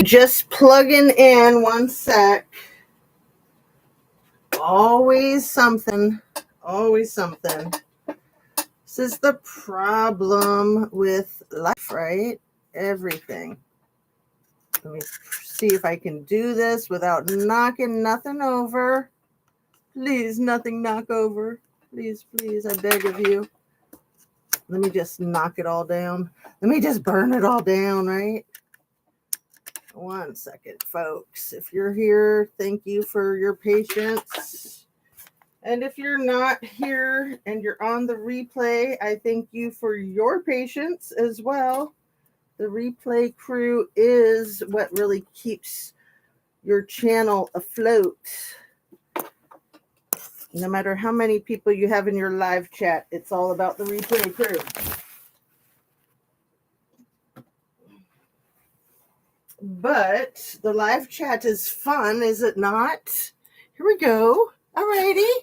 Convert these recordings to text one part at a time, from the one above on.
just plugging in, one sec. Always something. Always something. This is the problem with life, right? Everything. Let me see if I can do this without knocking nothing over. Please, nothing knock over. Please, please, I beg of you. Let me just knock it all down. Let me just burn it all down, right? One second, folks. If you're here, thank you for your patience. And if you're not here and you're on the replay, I thank you for your patience as well. The replay crew is what really keeps your channel afloat. No matter how many people you have in your live chat, it's all about the replay crew. But the live chat is fun, is it not? Here we go. Alrighty.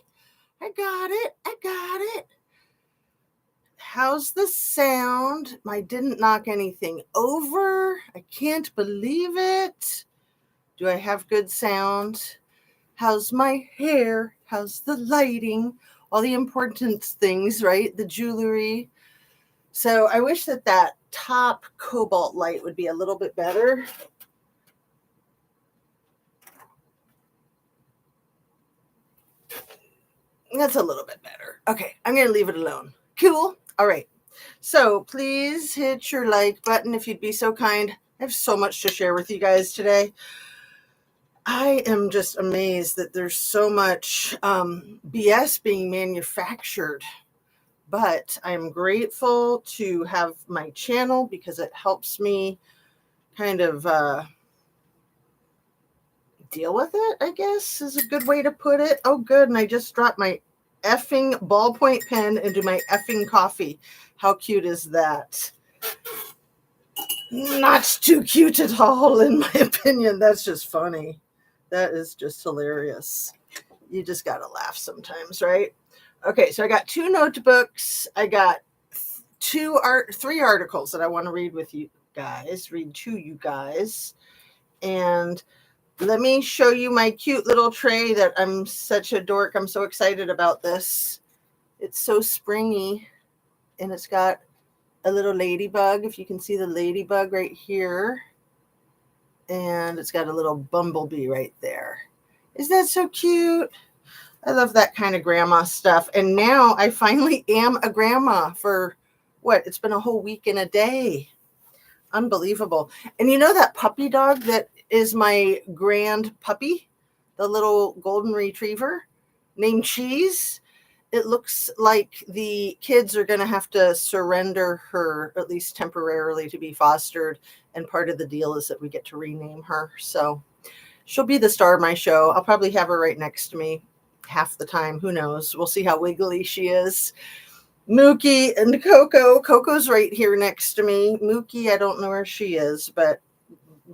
I got it. How's the sound? I didn't knock anything over. I can't believe it. Do I have good sound? How's my hair? How's the lighting? All the important things, right? The jewelry. So I wish that top cobalt light would be a little bit better. That's a little bit better. Okay, I'm going to leave it alone. Cool. All right. So please hit your like button if you'd be so kind. I have so much to share with you guys today. I am just amazed that there's so much BS being manufactured. But I'm grateful to have my channel because it helps me kind of deal with it, I guess, is a good way to put it. Oh, good. And I just dropped my effing ballpoint pen into my effing coffee. How cute is that? Not too cute at all, in my opinion. That's just funny. That is just hilarious. You just got to laugh sometimes, right? Okay, so I got 2 notebooks. I got 3 articles that I want to read to you guys. And let me show you my cute little tray that I'm such a dork. I'm so excited about this. It's so springy, and it's got a little ladybug, if you can see the ladybug right here. And it's got a little bumblebee right there. Isn't that so cute? I love that kind of grandma stuff. And now I finally am a grandma for it's been a whole week and a day. Unbelievable. And you know that puppy dog that is my grand puppy, the little golden retriever named Cheese? It looks like the kids are going to have to surrender her, at least temporarily, to be fostered. And part of the deal is that we get to rename her. So she'll be the star of my show. I'll probably have her right next to me half the time. Who knows? We'll see how wiggly she is. Mookie and Coco. Coco's right here next to me. Mookie, I don't know where she is, but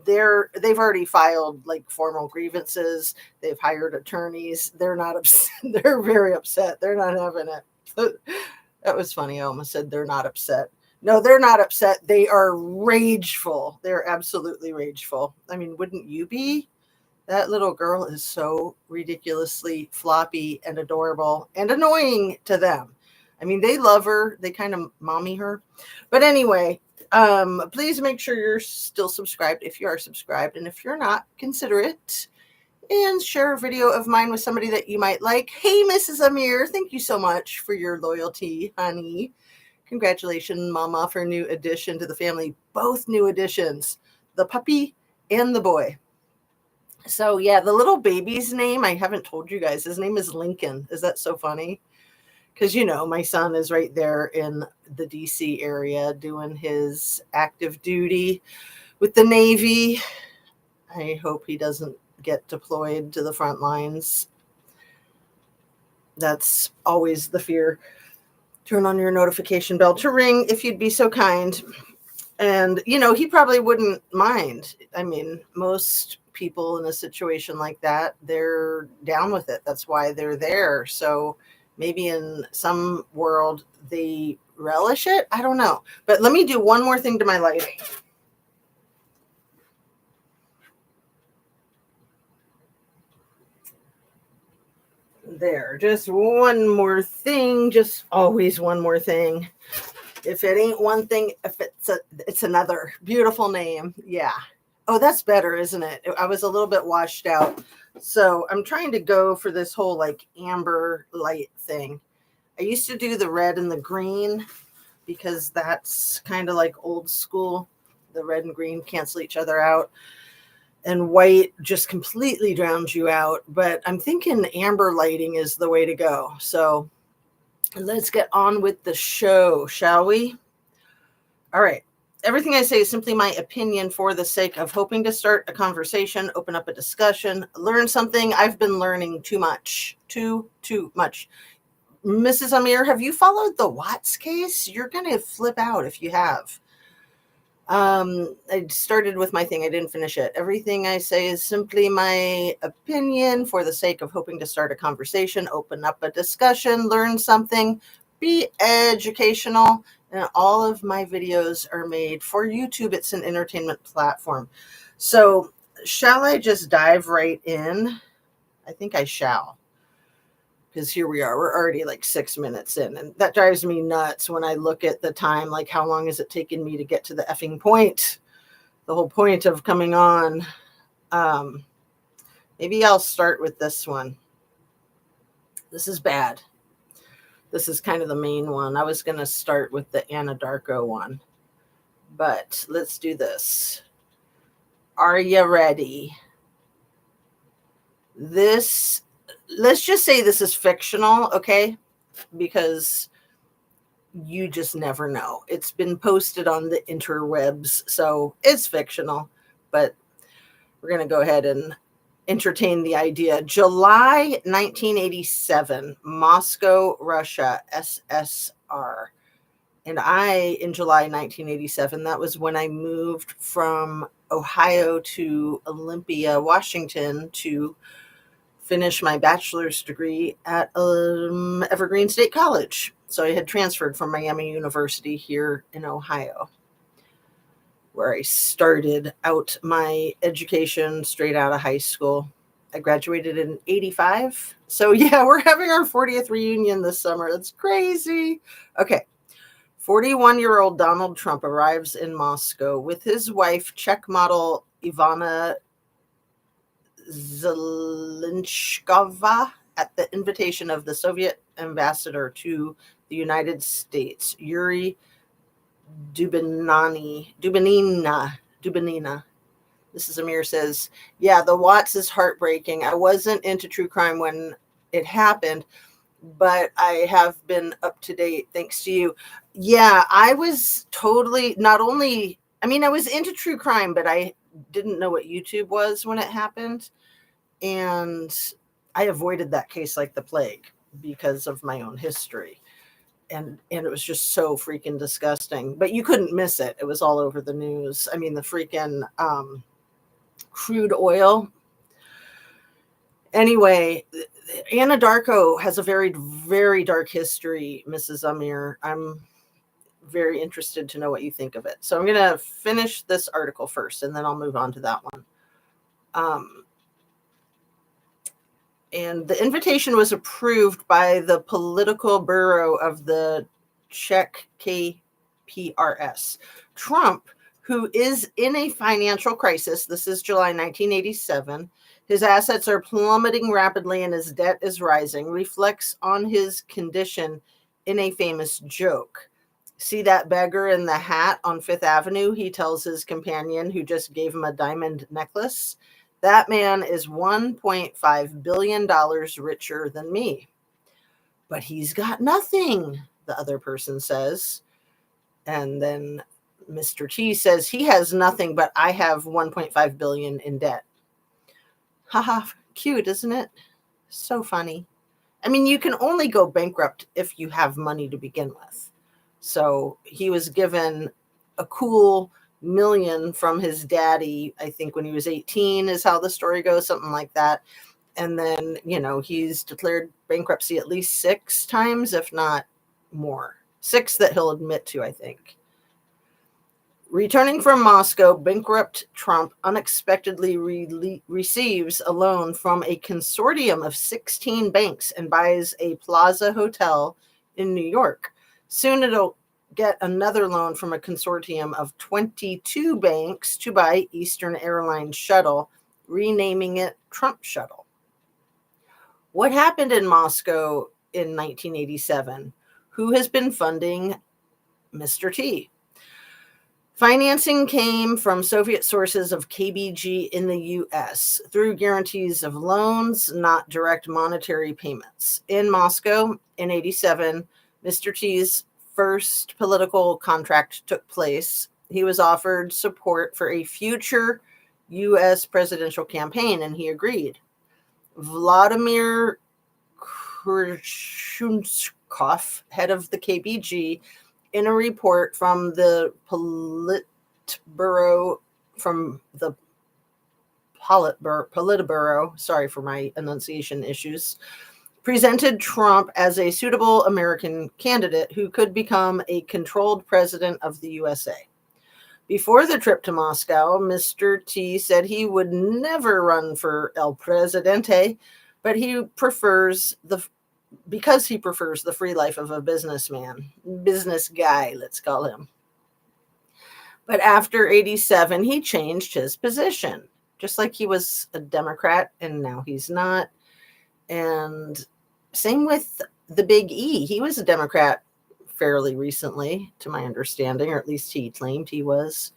they've already filed like formal grievances. They've hired attorneys. They're not upset. They're very upset. They're not having it. That was funny. I almost said they're not upset. No, they're not upset. They are rageful. They're absolutely rageful. I mean, wouldn't you be? That little girl is so ridiculously floppy and adorable and annoying to them. I mean, they love her. They kind of mommy her. But anyway, please make sure you're still subscribed if you are subscribed. And if you're not, consider it. And share a video of mine with somebody that you might like. Hey, Mrs. Amir, thank you so much for your loyalty, honey. Congratulations, Mama, for a new addition to the family. Both new additions, the puppy and the boy. So, yeah, the little baby's name, I haven't told you guys. His name is Lincoln. Is that so funny? Because, my son is right there in the D.C. area doing his active duty with the Navy. I hope he doesn't get deployed to the front lines. That's always the fear. Turn on your notification bell to ring if you'd be so kind. And, he probably wouldn't mind. I mean, most people in a situation like that, they're down with it. That's why they're there. So maybe in some world they relish it. I don't know. But let me do one more thing to my lighting. There, just one more thing, just always one more thing. If it ain't one thing, if it's another. Beautiful name. Yeah. Oh, that's better, isn't it? I was a little bit washed out. So I'm trying to go for this whole like amber light thing. I used to do the red and the green because that's kind of like old school. The red and green cancel each other out. And white just completely drowns you out. But I'm thinking amber lighting is the way to go. So let's get on with the show, shall we? All right. Everything I say is simply my opinion for the sake of hoping to start a conversation, open up a discussion, learn something. I've been learning too much. Too much. Mrs. Amir, have you followed the Watts case? You're going to flip out if you have. I started with my thing. I didn't finish it. Everything I say is simply my opinion for the sake of hoping to start a conversation, open up a discussion, learn something, be educational. And all of my videos are made for YouTube. It's an entertainment platform. So shall I just dive right in? I think I shall. Because here we are. We're already like 6 minutes in. And that drives me nuts when I look at the time. Like, how long has it taken me to get to the effing point? The whole point of coming on. Maybe I'll start with this one. This is bad. This is kind of the main one. I was going to start with the ANADARKO one. But let's do this. Are you ready? Let's just say this is fictional, okay? Because you just never know. It's been posted on the interwebs, so it's fictional. But we're going to go ahead and entertain the idea. July 1987, Moscow, Russia, SSR. And in July 1987, that was when I moved from Ohio to Olympia, Washington to finish my bachelor's degree at Evergreen State College. So I had transferred from Miami University here in Ohio, where I started out my education straight out of high school. I graduated in 85. So yeah, we're having our 40th reunion this summer. That's crazy. Okay. 41-year-old Donald Trump arrives in Moscow with his wife, Czech model Ivana Zelenskova, at the invitation of the Soviet ambassador to the United States, Yuri Dubinina. Mrs. Amir says, yeah, the Watts is heartbreaking. I wasn't into true crime when it happened, but I have been up to date thanks to you. Yeah, I was totally I was into true crime, but I didn't know what YouTube was when it happened. And I avoided that case like the plague because of my own history. And it was just so freaking disgusting. But you couldn't miss it. It was all over the news. I mean, the freaking crude oil. Anyway, ANADARKO has a very, very dark history, Mrs. Amir. I'm very interested to know what you think of it. So I'm going to finish this article first, and then I'll move on to that one. And the invitation was approved by the political bureau of the Czech KPRS. Trump, who is in a financial crisis, this is July 1987, his assets are plummeting rapidly and his debt is rising, reflects on his condition in a famous joke. See that beggar in the hat on Fifth Avenue? He tells his companion, who just gave him a diamond necklace. That man is $1.5 billion richer than me. But he's got nothing, the other person says. And then Mr. T says, he has nothing, but I have $1.5 billion in debt. Haha, cute, isn't it? So funny. I mean, you can only go bankrupt if you have money to begin with. So he was given a cool $1 million from his daddy, I think when he was 18 is how the story goes, something like that. And then, he's declared bankruptcy at least 6 times, if not more. 6 that he'll admit to, I think. Returning from Moscow, bankrupt Trump unexpectedly receives a loan from a consortium of 16 banks and buys a Plaza Hotel in New York. Soon it'll get another loan from a consortium of 22 banks to buy Eastern Airlines Shuttle, renaming it Trump Shuttle. What happened in Moscow in 1987? Who has been funding Mr. T? Financing came from Soviet sources of KBG in the U.S. through guarantees of loans, not direct monetary payments. In Moscow in 87, Mr. T's first political contract took place. He was offered support for a future U.S. presidential campaign, and he agreed. Vladimir Khrushchev, head of the KBG, in a report from the Politburo, sorry for my enunciation issues, presented Trump as a suitable American candidate who could become a controlled president of the USA. Before the trip to Moscow, Mr. T said he would never run for El Presidente, but because he prefers the free life of a business guy, let's call him. But after 87, he changed his position, just like he was a Democrat and now he's not. And same with the Big E. He was a Democrat fairly recently, to my understanding, or at least he claimed he was,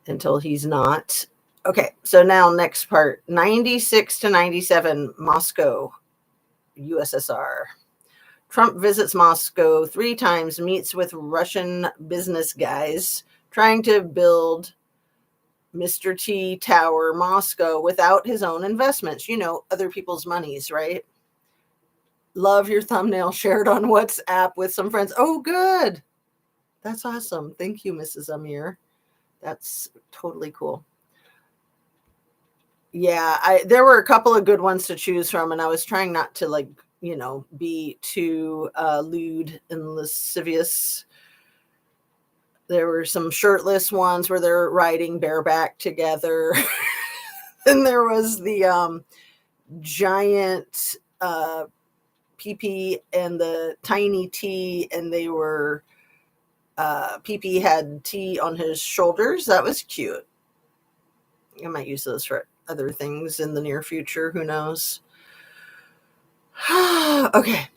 until he's not. Okay, so now next part, 96 to 97, Moscow, USSR. Trump visits Moscow 3 times, meets with Russian business guys trying to build Mr. T Tower Moscow without his own investments. You know, other people's monies, right? Love your thumbnail shared on WhatsApp with some friends. Oh, good. That's awesome. Thank you, Mrs. Amir. That's totally cool. Yeah, there were a couple of good ones to choose from, and I was trying not to, be too lewd and lascivious. There were some shirtless ones where they're riding bareback together. And there was the giant PP and the tiny T, and they were PP had T on his shoulders. That was cute. I might use those for other things in the near future. Who knows? Okay.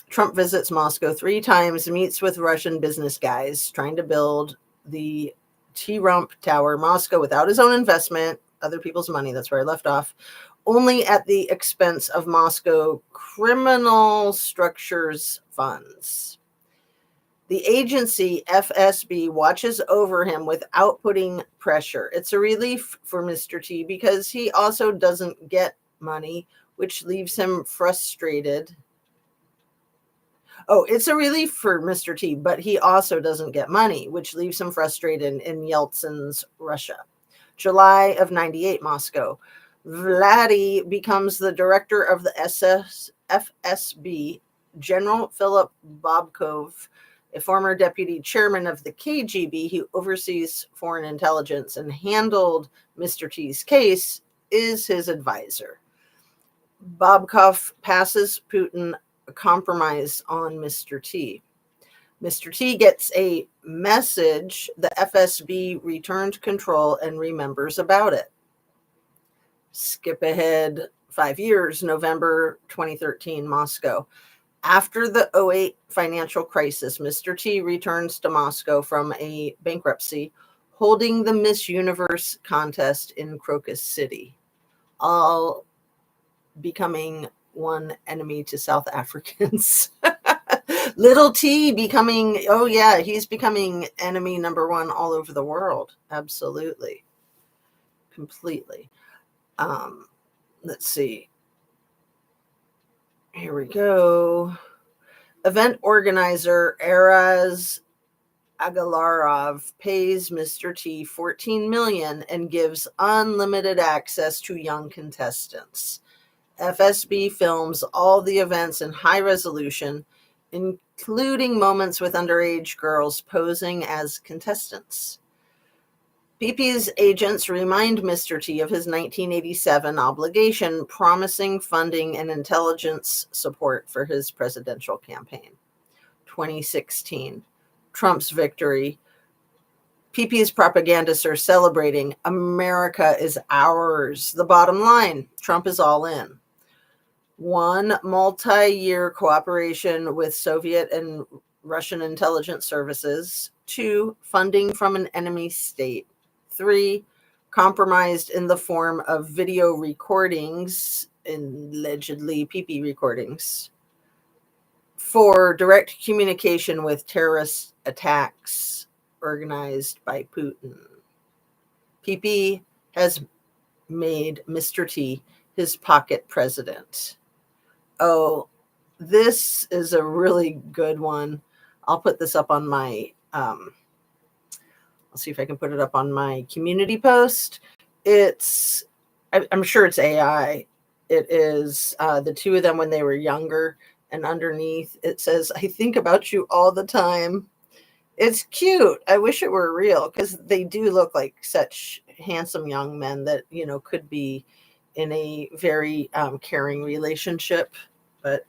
Trump visits Moscow 3 times, meets with Russian business guys trying to build the T-Rump Tower Moscow without his own investment, other people's money. That's where I left off. Only at the expense of Moscow criminal structures funds. The agency, FSB, watches over him without putting pressure. It's a relief for Mr. T because he also doesn't get money, which leaves him frustrated. Oh, it's a relief for Mr. T, but he also doesn't get money, which leaves him frustrated in Yeltsin's Russia. July of 98, Moscow. Vladdy becomes the director of the FSB. General Philip Bobkov, a former deputy chairman of the KGB who oversees foreign intelligence and handled Mr. T's case, is his advisor. Bobkov passes Putin a compromise on Mr. T. Mr. T gets a message the FSB returned control and remembers about it. Skip ahead 5 years, November 2013, Moscow. After the 2008 financial crisis, Mr. T returns to Moscow from a bankruptcy, holding the Miss Universe contest in Crocus City, all becoming one enemy to South Africans. Little T becoming, he's becoming enemy number 1 all over the world. Absolutely. Completely. Let's see. Here we go. Event organizer Araz Agalarov pays Mr. T $14 million and gives unlimited access to young contestants. FSB films all the events in high resolution, including moments with underage girls posing as contestants. PP's agents remind Mr. T of his 1987 obligation, promising funding and intelligence support for his presidential campaign. 2016, Trump's victory. PP's propagandists are celebrating America is ours. The bottom line, Trump is all in. 1, multi-year cooperation with Soviet and Russian intelligence services. 2, funding from an enemy state. 3, compromised in the form of video recordings, allegedly PP recordings. 4, direct communication with terrorist attacks organized by Putin. PP has made Mr. T his pocket president. Oh, this is a really good one. I'll put this up on my, I'll see if I can put it up on my community post. I'm sure it's AI. It is the two of them when they were younger, and underneath it says, I think about you all the time. It's cute. I wish it were real, because they do look like such handsome young men that, could be in a very caring relationship, but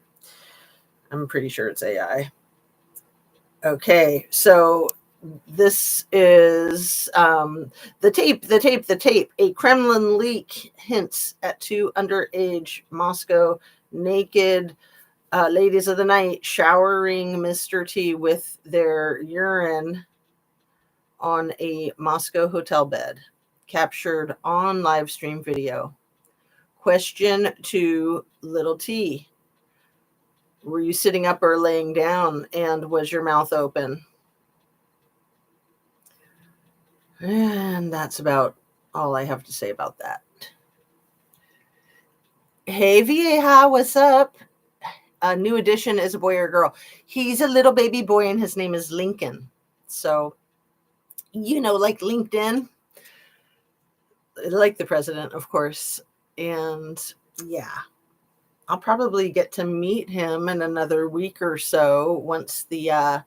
I'm pretty sure it's AI. Okay, so this is the tape. A Kremlin leak hints at 2 underage Moscow naked ladies of the night showering Mr. T with their urine on a Moscow hotel bed, captured on live stream video. Question to little T. Were you sitting up or laying down, and was your mouth open? And that's about all I have to say about that. Hey, Vieja, what's up? A new addition is a boy or girl. He's a little baby boy, and his name is Lincoln. So, like LinkedIn, like the president, of course. And yeah, I'll probably get to meet him in another week or so once the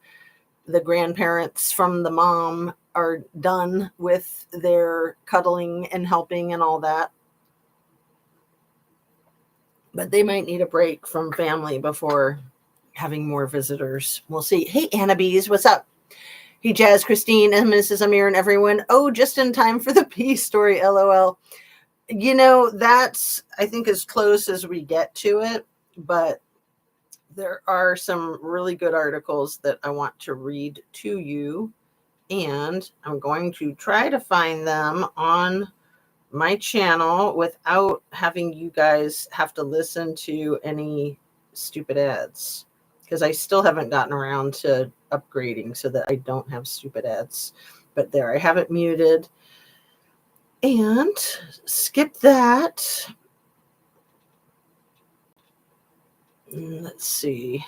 grandparents from the mom are done with their cuddling and helping and all that. But they might need a break from family before having more visitors. We'll see. Hey, Anna Bees, what's up? Hey, Jazz, Christine, and Mrs. Amir, and everyone. Oh, just in time for the peace story, LOL. That's, I think, as close as we get to it. But there are some really good articles that I want to read to you. And I'm going to try to find them on my channel without having you guys have to listen to any stupid ads, because I still haven't gotten around to upgrading so that I don't have stupid ads. But there, I have it muted. And skip that. Let's see.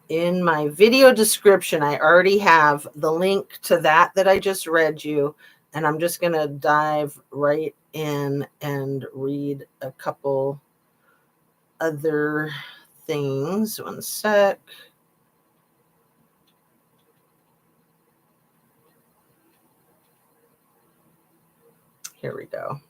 In my video description, I already have the link to that I just read you. And I'm just going to dive right in and read a couple other things. One sec. Here we go.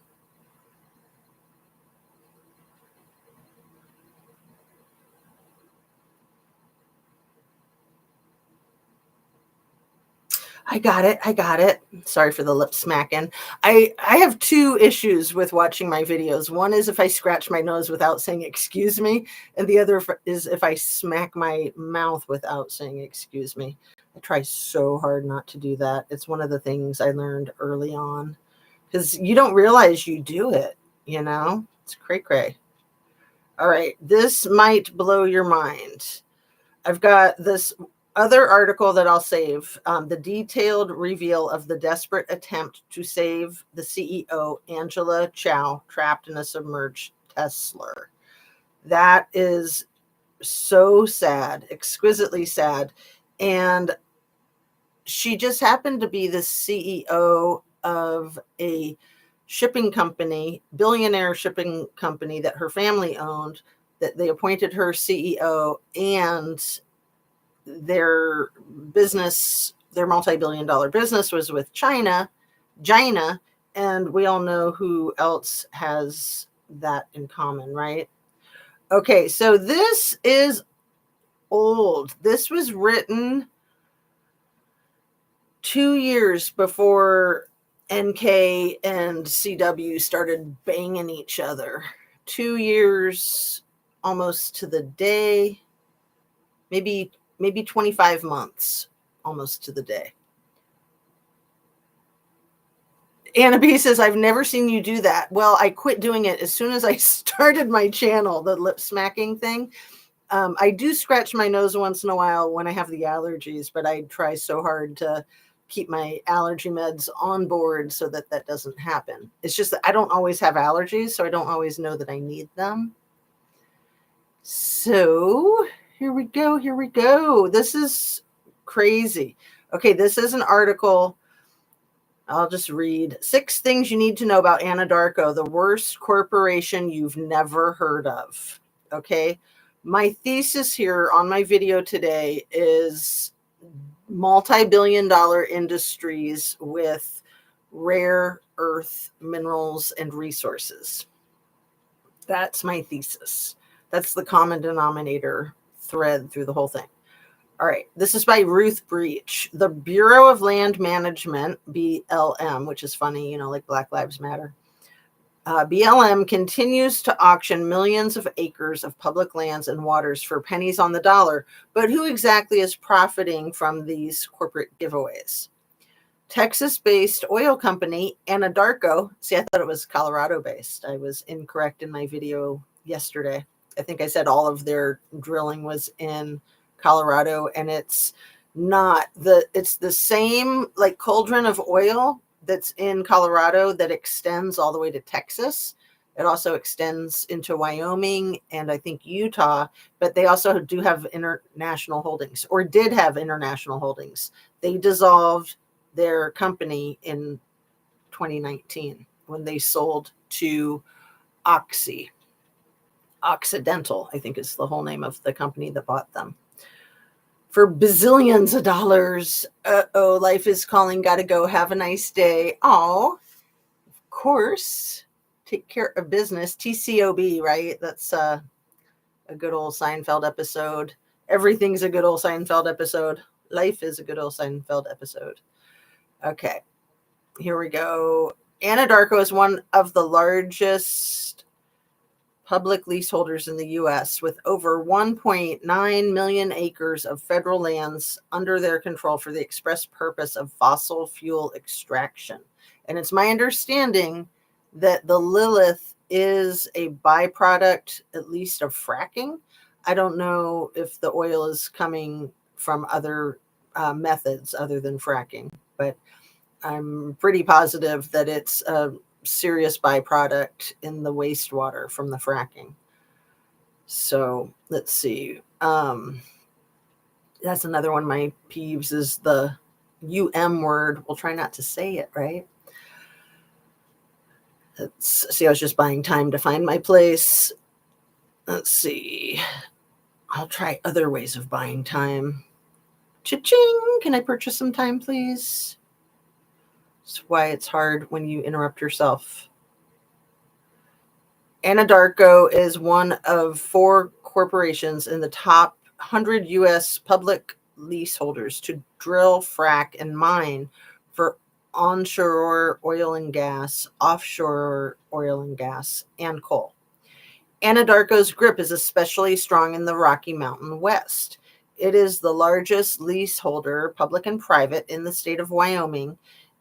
I got it. Sorry for the lip smacking. I have 2 issues with watching my videos. One is if I scratch my nose without saying excuse me, and the other is if I smack my mouth without saying excuse me. I try so hard not to do that. It's one of the things I learned early on, because you don't realize you do it, It's cray-cray. All right, this might blow your mind. I've got this other article that I'll save, the detailed reveal of the desperate attempt to save the CEO, Angela Chow, trapped in a submerged TESLER. That is so sad, exquisitely sad. And she just happened to be the CEO of a shipping company, billionaire shipping company that her family owned, that they appointed her CEO, and their business, their multi-billion-dollar business was with China, and we all know who else has that in common, right? Okay, so this is old. This was written 2 years before NK and CW started banging each other. 2 years almost to the day, maybe 25 months almost to the day. Anna B says, I've never seen you do that. Well, I quit doing it as soon as I started my channel, the lip smacking thing. I do scratch my nose once in a while when I have the allergies, but I try so hard to keep my allergy meds on board so that that doesn't happen. It's just that I don't always have allergies, so I don't always know that I need them. So here we go. Here we go. This is crazy. Okay, this is an article. I'll just read 6 things you need to know about ANADARKO, the worst corporation you've never heard of. Okay. My thesis here on my video today is multi-billion-dollar industries with rare earth minerals and resources. That's my thesis. That's the common denominator thread through the whole thing. All right, this is by Ruth Breach. The Bureau of Land Management, BLM, which is funny, you know, like Black Lives Matter. BLM continues to auction millions of acres of public lands and waters for pennies on the dollar. But who exactly is profiting from these corporate giveaways? Texas-based oil company ANADARKO. See, I thought it was Colorado-based. I was incorrect in my video yesterday. I think I said all of their drilling was in Colorado, and it's not. It's the same like cauldron of oil that's in Colorado that extends all the way to Texas. It also extends into Wyoming and I think Utah, but they also do have international holdings, or did have international holdings. They dissolved their company in 2019 when they sold to Occidental, I think is the whole name of the company that bought them, for bazillions of dollars. Uh-oh, life is calling. Gotta go. Have a nice day. Oh, of course. Take care of business. TCOB, right? That's a good old Seinfeld episode. Everything's a good old Seinfeld episode. Life is a good old Seinfeld episode. Okay, here we go. ANADARKO is one of the largest public leaseholders in the U.S. with over 1.9 million acres of federal lands under their control for the express purpose of fossil fuel extraction. And it's my understanding that the Lilith is a byproduct, at least of fracking. I don't know if the oil is coming from other methods other than fracking, but I'm pretty positive that it's a serious byproduct in the wastewater from the fracking. So let's see. That's another one of my peeves is the word. We'll try not to say it, right? Let's see. I was just buying time to find my place. Let's see. I'll try other ways of buying time. Cha-ching! Can I purchase some time, please? That's why it's hard when you interrupt yourself. ANADARKO is one of 4 corporations in the top 100 U.S. public leaseholders to drill, frack, and mine for onshore oil and gas, offshore oil and gas, and coal. ANADARKO's grip is especially strong in the Rocky Mountain West. It is the largest leaseholder, public and private, in the state of Wyoming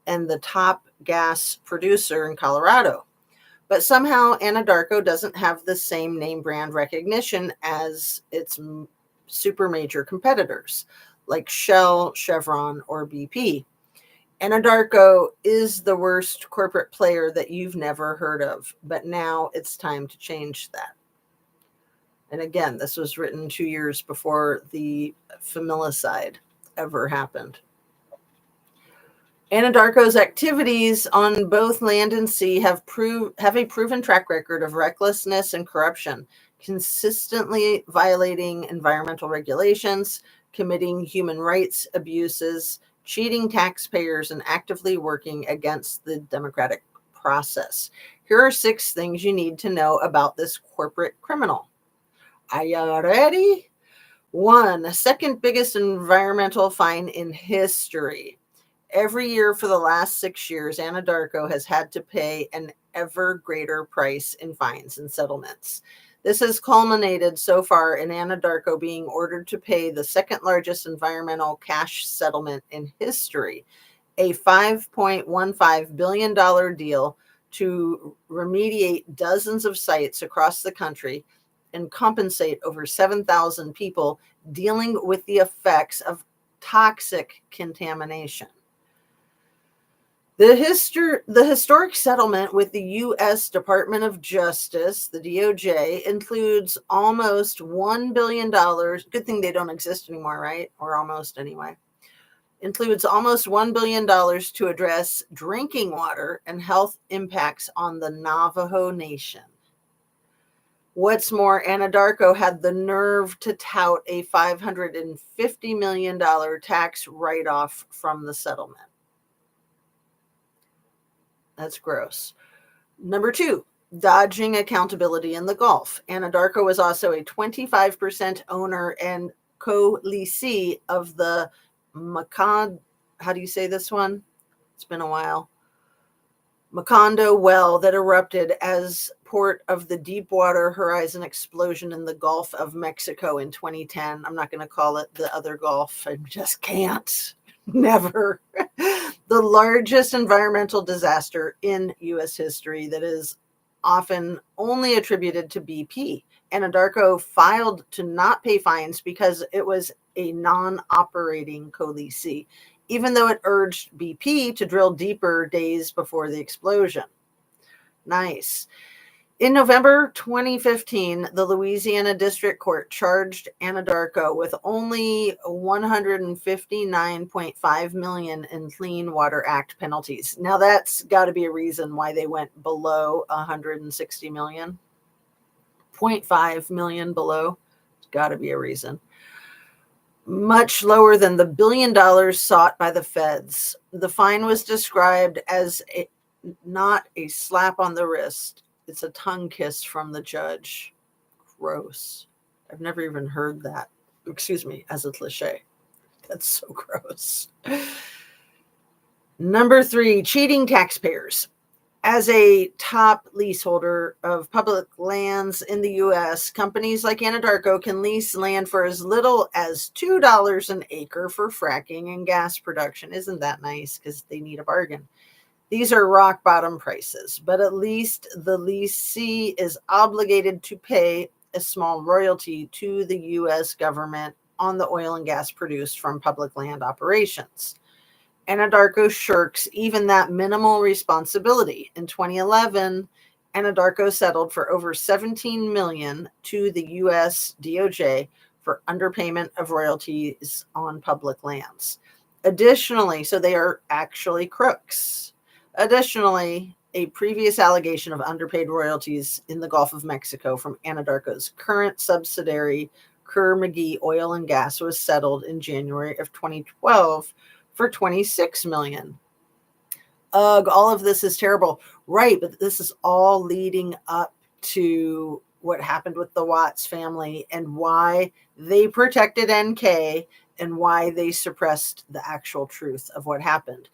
and the top gas producer in Colorado. But somehow ANADARKO doesn't have the same name brand recognition as its super major competitors like Shell, Chevron, or BP. ANADARKO is the worst corporate player that you've never heard of, but now it's time to change that. And again, this was written 2 years before the familicide ever happened. ANADARKO's activities on both land and sea have a proven track record of recklessness and corruption, consistently violating environmental regulations, committing human rights abuses, cheating taxpayers, and actively working against the democratic process. Here are 6 things you need to know about this corporate criminal. Are you ready? 1, second biggest environmental fine in history. Every year for the last 6 years, ANADARKO has had to pay an ever greater price in fines and settlements. This has culminated so far in ANADARKO being ordered to pay the second largest environmental cash settlement in history, a $5.15 billion deal to remediate dozens of sites across the country and compensate over 7,000 people dealing with the effects of toxic contamination. The historic settlement with the U.S. Department of Justice, the DOJ, includes almost $1 billion. Good thing they don't exist anymore, right? Or almost anyway. Includes almost $1 billion to address drinking water and health impacts on the Navajo Nation. What's more, ANADARKO had the nerve to tout a $550 million tax write-off from the settlement. That's gross. Number 2, dodging accountability in the Gulf. ANADARKO was also a 25% owner and co-leasee of the how do you say this one? It's been a while. Macondo well that erupted as part of the Deepwater Horizon explosion in the Gulf of Mexico in 2010. I'm not going to call it the other Gulf. I just can't. Never. The largest environmental disaster in U.S. history that is often only attributed to BP. ANADARKO filed to not pay fines because it was a non-operating co-leasee, even though it urged BP to drill deeper days before the explosion. Nice. In November 2015, the Louisiana District Court charged ANADARKO with only $159.5 million in Clean Water Act penalties. Now that's got to be a reason why they went below $160 million. 0.5 million below. It's got to be a reason. Much lower than the $1 billion sought by the feds. The fine was described as not a slap on the wrist. It's a tongue kiss from the judge. Gross. I've never even heard that. Excuse me, as a cliche. That's so gross. Number 3, cheating taxpayers. As a top leaseholder of public lands in the U.S., companies like ANADARKO can lease land for as little as $2 an acre for fracking and gas production. Isn't that nice? Because they need a bargain. These are rock bottom prices, but at least the leasee is obligated to pay a small royalty to the U.S. government on the oil and gas produced from public land operations. ANADARKO shirks even that minimal responsibility. In 2011, ANADARKO settled for over $17 million to the U.S. DOJ for underpayment of royalties on public lands. Additionally, so they are actually crooks. Additionally, a previous allegation of underpaid royalties in the Gulf of Mexico from ANADARKO's current subsidiary, Kerr-McGee Oil and Gas, was settled in January of 2012 for $26 million. Ugh, all of this is terrible. Right, but this is all leading up to what happened with the Watts family and why they protected NK and why they suppressed the actual truth of what happened.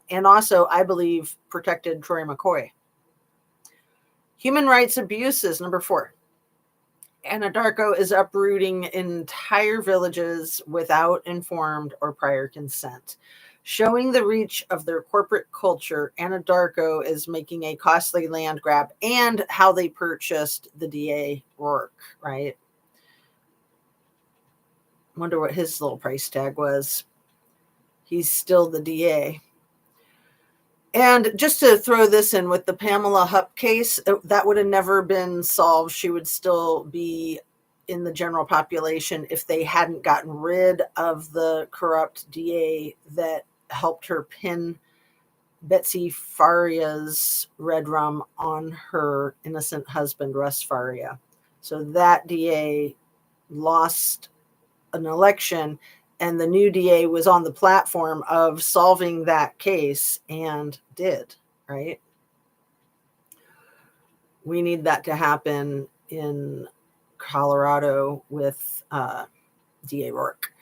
And also, I believe, protected Troy McCoy. Human rights abuses, number 4. ANADARKO is uprooting entire villages without informed or prior consent. Showing the reach of their corporate culture, ANADARKO is making a costly land grab and how they purchased the DA Rourke, right? Wonder what his little price tag was. He's still the DA. And just to throw this in with the Pamela Hupp case, that would have never been solved. She would still be in the general population if they hadn't gotten rid of the corrupt DA that helped her pin Betsy Faria's red rum on her innocent husband, Russ Faria. So that DA lost an election, and the new DA was on the platform of solving that case and did, right? We need that to happen in Colorado with DA Rourke.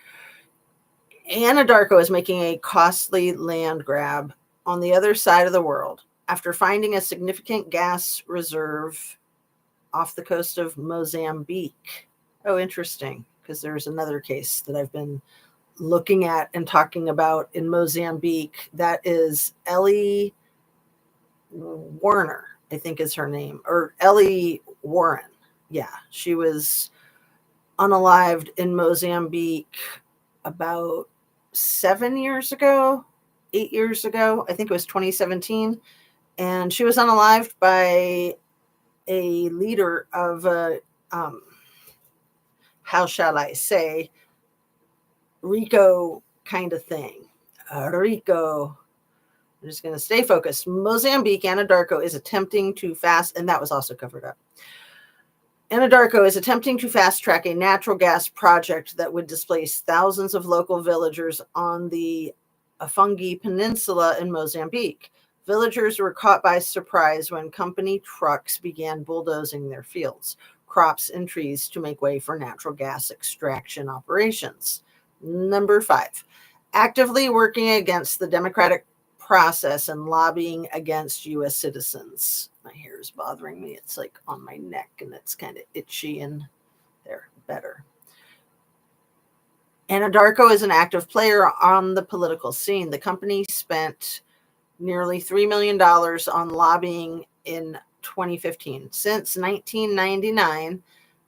ANADARKO is making a costly land grab on the other side of the world after finding a significant gas reserve off the coast of Mozambique. Oh, interesting, because there's another case that I've been looking at and talking about in Mozambique. That is Ellie Warner, I think is her name, or Ellie Warren. Yeah, she was unalived in Mozambique about 7 years ago, 8 years ago. I think it was 2017. And she was unalived by a leader of a, how shall I say, RICO kind of thing. RICO. I'm just going to stay focused. Mozambique, ANADARKO is attempting to and that was also covered up. ANADARKO is attempting to fast track a natural gas project that would displace thousands of local villagers on the Afungi Peninsula in Mozambique. Villagers were caught by surprise when company trucks began bulldozing their fields, crops, and trees to make way for natural gas extraction operations. Number 5, actively working against the democratic process and lobbying against U.S. citizens. My hair is bothering me. It's like on my neck and it's kind of itchy, and there, better. ANADARKO is an active player on the political scene. The company spent nearly $3 million on lobbying in 2015. Since 1999,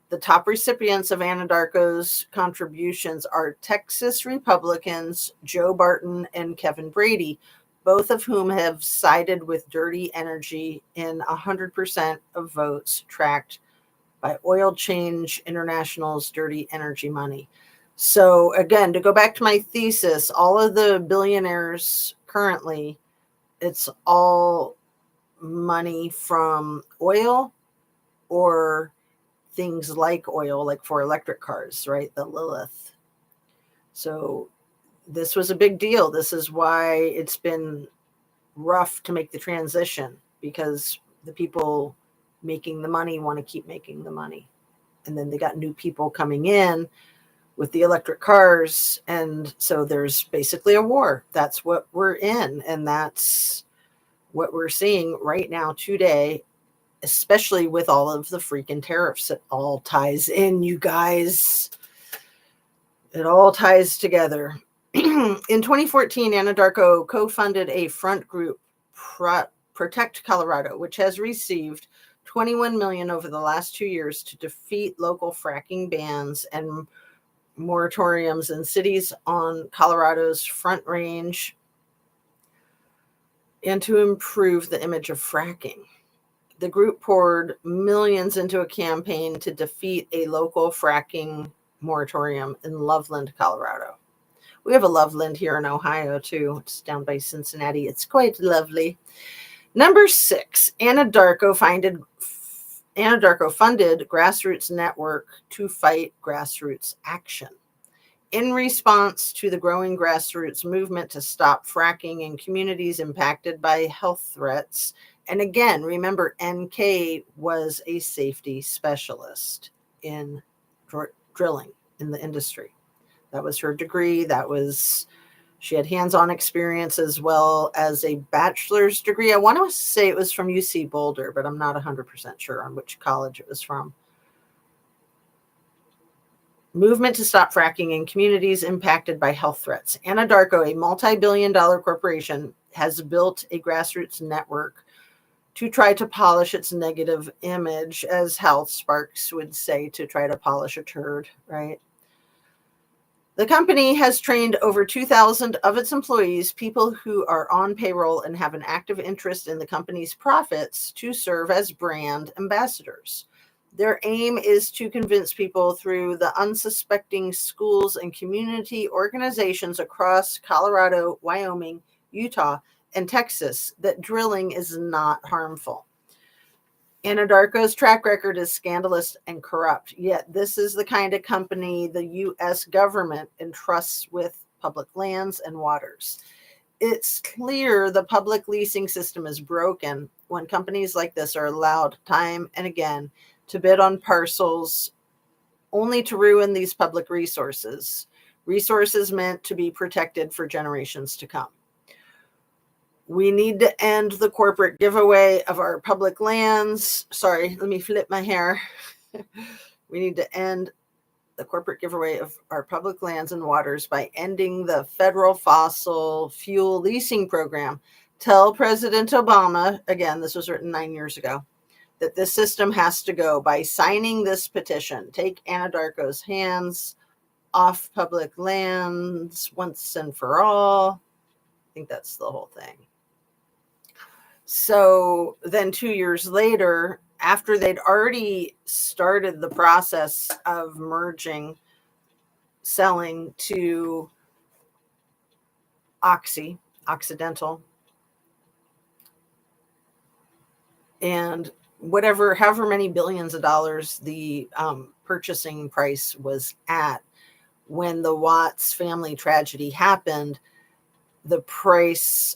the top recipients of ANADARKO's contributions are Texas Republicans Joe Barton and Kevin Brady, both of whom have sided with dirty energy in 100% of votes tracked by Oil Change International's dirty energy money. So again, to go back to my thesis, all of the billionaires currently, it's all money from oil or things like oil, like for electric cars, right? The Lilith. So this was a big deal. This is why it's been rough to make the transition, because the people making the money want to keep making the money. And then they got new people coming in with the electric cars. And so there's basically a war. That's what we're in. And that's what we're seeing right now today, especially with all of the freaking tariffs. It all ties in, you guys. It all ties together. In 2014, ANADARKO co-funded a front group, Protect Colorado, which has received $21 million over the last 2 years to defeat local fracking bans and moratoriums in cities on Colorado's Front Range and to improve the image of fracking. The group poured millions into a campaign to defeat a local fracking moratorium in Loveland, Colorado. We have a Loveland here in Ohio, too. It's down by Cincinnati. It's quite lovely. Number 6, ANADARKO funded grassroots network to fight grassroots action. In response to the growing grassroots movement to stop fracking in communities impacted by health threats, and again, remember, NK was a safety specialist in drilling in the industry. That was her degree. She had hands-on experience as well as a bachelor's degree. I want to say it was from UC Boulder, but I'm not 100% sure on which college it was from. Movement to stop fracking in communities impacted by health threats. ANADARKO, a multi-billion-dollar corporation, has built a grassroots network to try to polish its negative image, as Health Sparks would say, to try to polish a turd, right? The company has trained over 2,000 of its employees, people who are on payroll and have an active interest in the company's profits, to serve as brand ambassadors. Their aim is to convince people through the unsuspecting schools and community organizations across Colorado, Wyoming, Utah, and Texas that drilling is not harmful. ANADARKO's track record is scandalous and corrupt, yet this is the kind of company the U.S. government entrusts with public lands and waters. It's clear the public leasing system is broken when companies like this are allowed time and again to bid on parcels only to ruin these public resources meant to be protected for generations to come. We need to end the corporate giveaway of our public lands. Sorry, let me flip my hair. We need to end the corporate giveaway of our public lands and waters by ending the federal fossil fuel leasing program. Tell President Obama, again, this was written 9 years ago, that this system has to go by signing this petition. Take ANADARKO's hands off public lands once and for all. I think that's the whole thing. So then 2 years later, after they'd already started the process of merging, selling to Occidental, and however many billions of dollars the purchasing price was at, when the Watts family tragedy happened, the price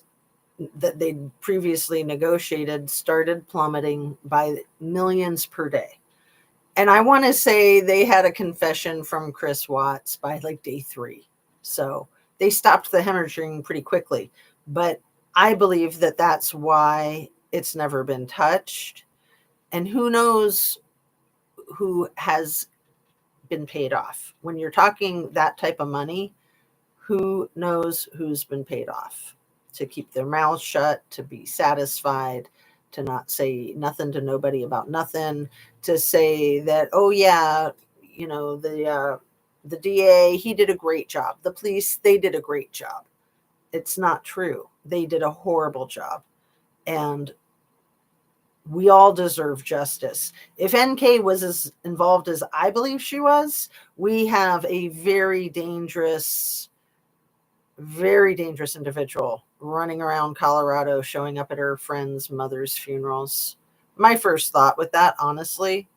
that they'd previously negotiated started plummeting by millions per day. And I want to say they had a confession from Chris Watts by like day 3. So they stopped the hemorrhaging pretty quickly. But I believe that that's why it's never been touched. And who knows who has been paid off. When you're talking that type of money, who knows who's been paid off to keep their mouths shut, to be satisfied, to not say nothing to nobody about nothing, to say that, oh yeah, the DA, he did a great job. The police, they did a great job. It's not true. They did a horrible job. And we all deserve justice. If NK was as involved as I believe she was, we have a very dangerous individual running around Colorado, showing up at her friends' mother's funerals. My first thought with that, honestly,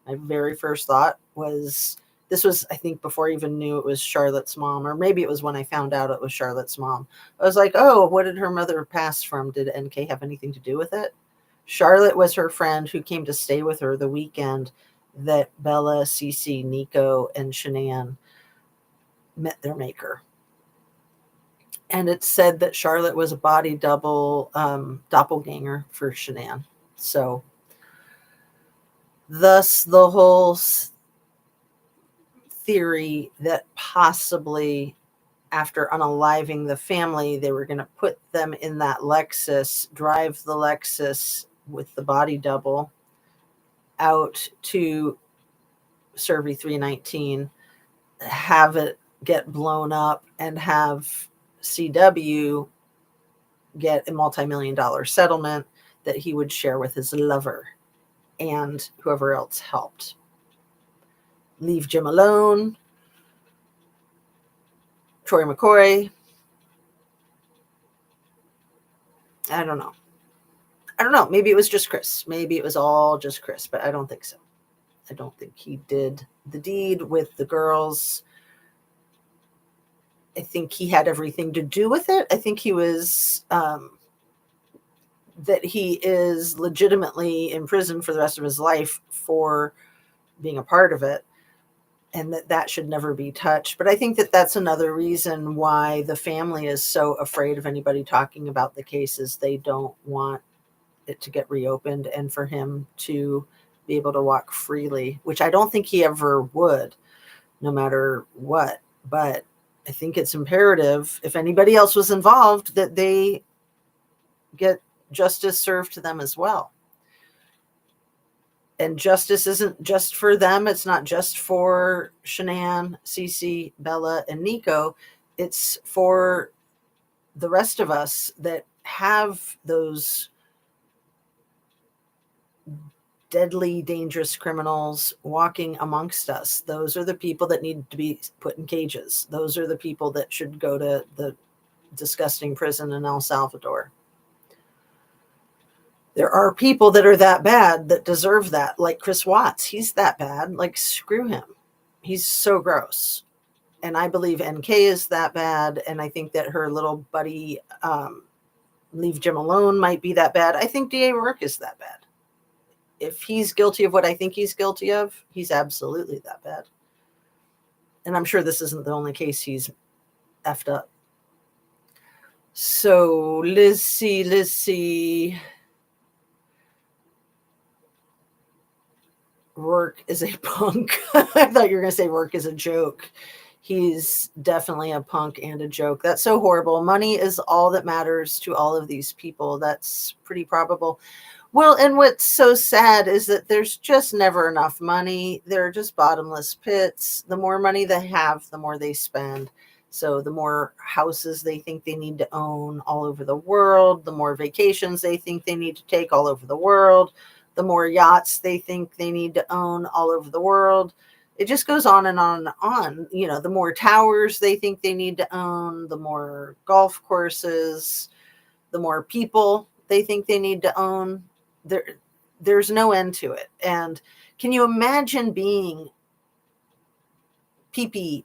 my very first thought was, this was, I think, before I even knew it was Charlotte's mom, or maybe it was when I found out it was Charlotte's mom. I was like, oh, what did her mother pass from? Did NK have anything to do with it? Charlotte was her friend who came to stay with her the weekend that Bella, Cece, Nico, and Shanann met their maker. And it said that Charlotte was a body doppelganger for Shanann. So thus the whole theory that possibly after unaliving the family, they were going to put them in that Lexus, drive the Lexus with the body double out to Survey 319, have it get blown up, and have CW get a multi-million-dollar settlement that he would share with his lover and whoever else helped. Leave Jim alone. Troy McCoy. I don't know. Maybe it was just Chris. Maybe it was all just Chris, but I don't think so. I don't think he did the deed with the girls. I think he had everything to do with it. I think he was, that he is legitimately in prison for the rest of his life for being a part of it, and that should never be touched. But I think that that's another reason why the family is so afraid of anybody talking about the cases. They don't want it to get reopened and for him to be able to walk freely, which I don't think he ever would, no matter what. But I think it's imperative, if anybody else was involved, that they get justice served to them as well. And justice isn't just for them. It's not just for Shanann, Cece, Bella, and Nico. It's for the rest of us that have those deadly, dangerous criminals walking amongst us. Those are the people that need to be put in cages. Those are the people that should go to the disgusting prison in El Salvador. There are people that are that bad that deserve that, like Chris Watts. He's that bad. Like, screw him. He's so gross. And I believe NK is that bad. And I think that her little buddy, Leave Jim Alone, might be that bad. I think D.A. Rourke is that bad. If he's guilty of what I think he's guilty of, he's absolutely that bad. And I'm sure this isn't the only case he's effed up. So let's see. Rourke is a punk. I thought you were going to say Rourke is a joke. He's definitely a punk and a joke. That's so horrible. Money is all that matters to all of these people. That's pretty probable. Well, and what's so sad is that there's just never enough money. They're just bottomless pits. The more money they have, the more they spend. So the more houses they think they need to own all over the world, the more vacations they think they need to take all over the world, the more yachts they think they need to own all over the world. It just goes on and on and on. You know, the more towers they think they need to own, the more golf courses, the more people they think they need to own. There's no end to it. And can you imagine being PP,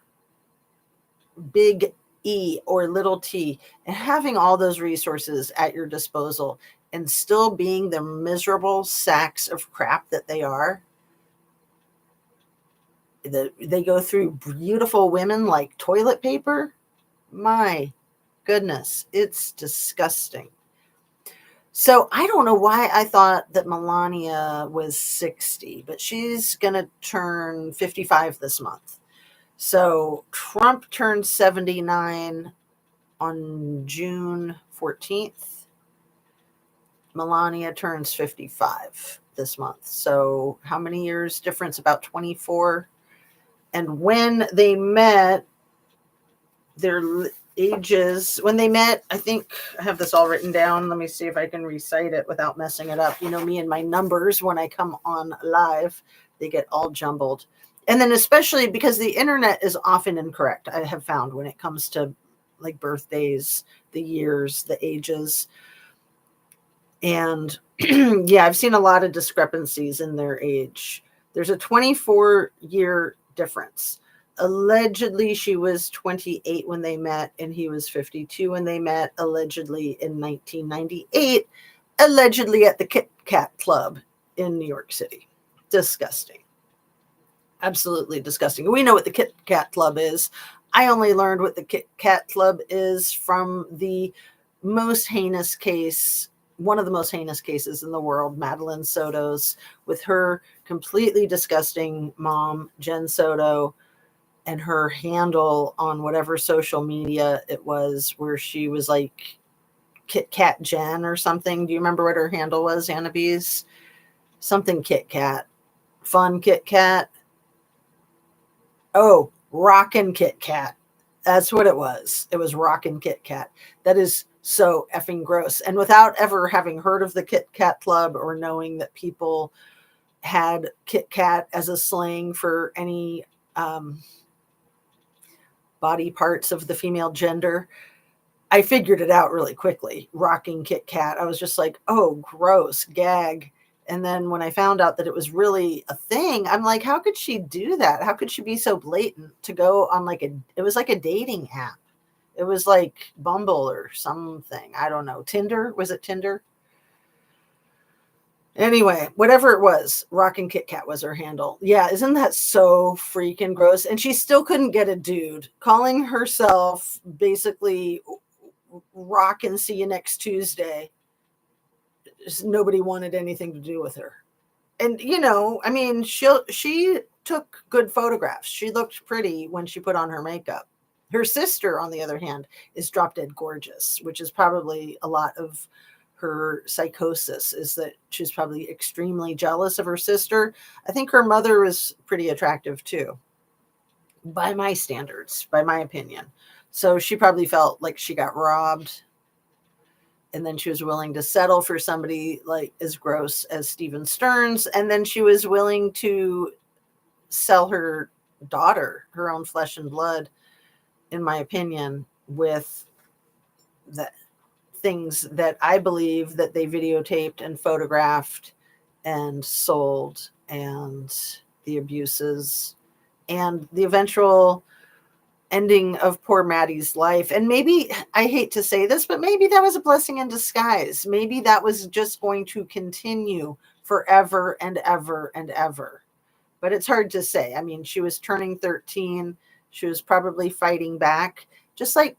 big E or little t, and having all those resources at your disposal and still being the miserable sacks of crap that they are? They go through beautiful women like toilet paper. My goodness, it's disgusting. So I don't know why I thought that Melania was 60, but she's going to turn 55 this month. So Trump turned 79 on June 14th. Melania turns 55 this month. So how many years difference? About 24. And when they met, their ages, when they met, I think I have this all written down. Let me see if I can recite it without messing it up. You know me and my numbers, when I come on live, they get all jumbled. And then especially because the internet is often incorrect, I have found, when it comes to like birthdays, the years, the ages. And yeah, I've seen a lot of discrepancies in their age. There's a 24-year difference. Allegedly, she was 28 when they met, and he was 52 when they met, allegedly in 1998, allegedly at the Kit Kat Club in New York City. Disgusting. Absolutely disgusting. We know what the Kit Kat Club is. I only learned what the Kit Kat Club is from the most heinous case, one of the most heinous cases in the world, Madeline Soto's, with her completely disgusting mom, Jen Soto, and her handle on whatever social media it was, where she was like Kit Kat Jen or something. Do you remember what her handle was, Anna Bees? Something Kit Kat. Fun Kit Kat. Oh, Rockin' Kit Kat. That's what it was. It was Rockin' Kit Kat. That is so effing gross. And without ever having heard of the Kit Kat Club or knowing that people had Kit Kat as a slang for any body parts of the female gender, I figured it out really quickly. Rocking Kit Kat. I was just like, oh, gross, gag. And then when I found out that it was really a thing, I'm like, how could she do that? How could she be so blatant to go on it was like a dating app. It was like Bumble or something. I don't know. Tinder? Was it Tinder? Anyway, whatever it was, Rockin' Kit Kat was her handle. Yeah, isn't that so freaking gross? And she still couldn't get a dude. Calling herself basically Rock and See You Next Tuesday. Just nobody wanted anything to do with her. And, you know, I mean, she took good photographs. She looked pretty when she put on her makeup. Her sister, on the other hand, is drop dead gorgeous, which is probably a lot of her psychosis, is that she's probably extremely jealous of her sister. I think her mother is pretty attractive too, by my standards, by my opinion. So she probably felt like she got robbed, and then she was willing to settle for somebody like as gross as Steven Stearns, and then she was willing to sell her daughter, her own flesh and blood, in my opinion, with that things that I believe that they videotaped and photographed and sold, and the abuses and the eventual ending of poor Maddie's life. And maybe, I hate to say this, but maybe that was a blessing in disguise. Maybe that was just going to continue forever and ever and ever. But it's hard to say. I mean, she was turning 13. She was probably fighting back, just like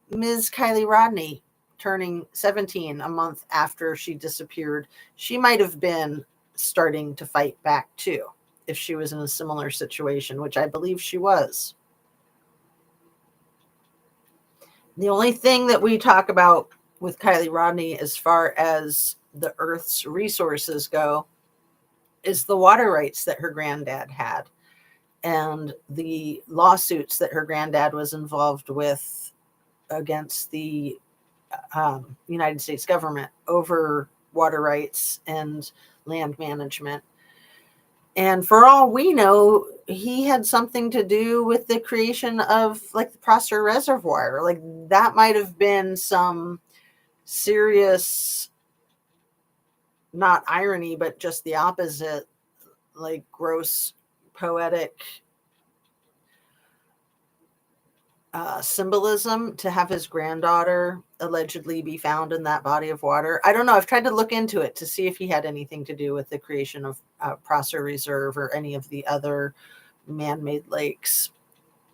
Ms. Kylie Rodney turning 17 a month after she disappeared. She might have been starting to fight back too, if she was in a similar situation, which I believe she was. The only thing that we talk about with Kylie Rodney as far as the Earth's resources go is the water rights that her granddad had and the lawsuits that her granddad was involved with against the United States government over water rights and land management. And for all we know, he had something to do with the creation of like the Prosser Reservoir. Like that might have been some serious, not irony, but just the opposite, like gross poetic symbolism to have his granddaughter allegedly be found in that body of water. I don't know. I've tried to look into it to see if he had anything to do with the creation of Prosser Reserve or any of the other man-made lakes.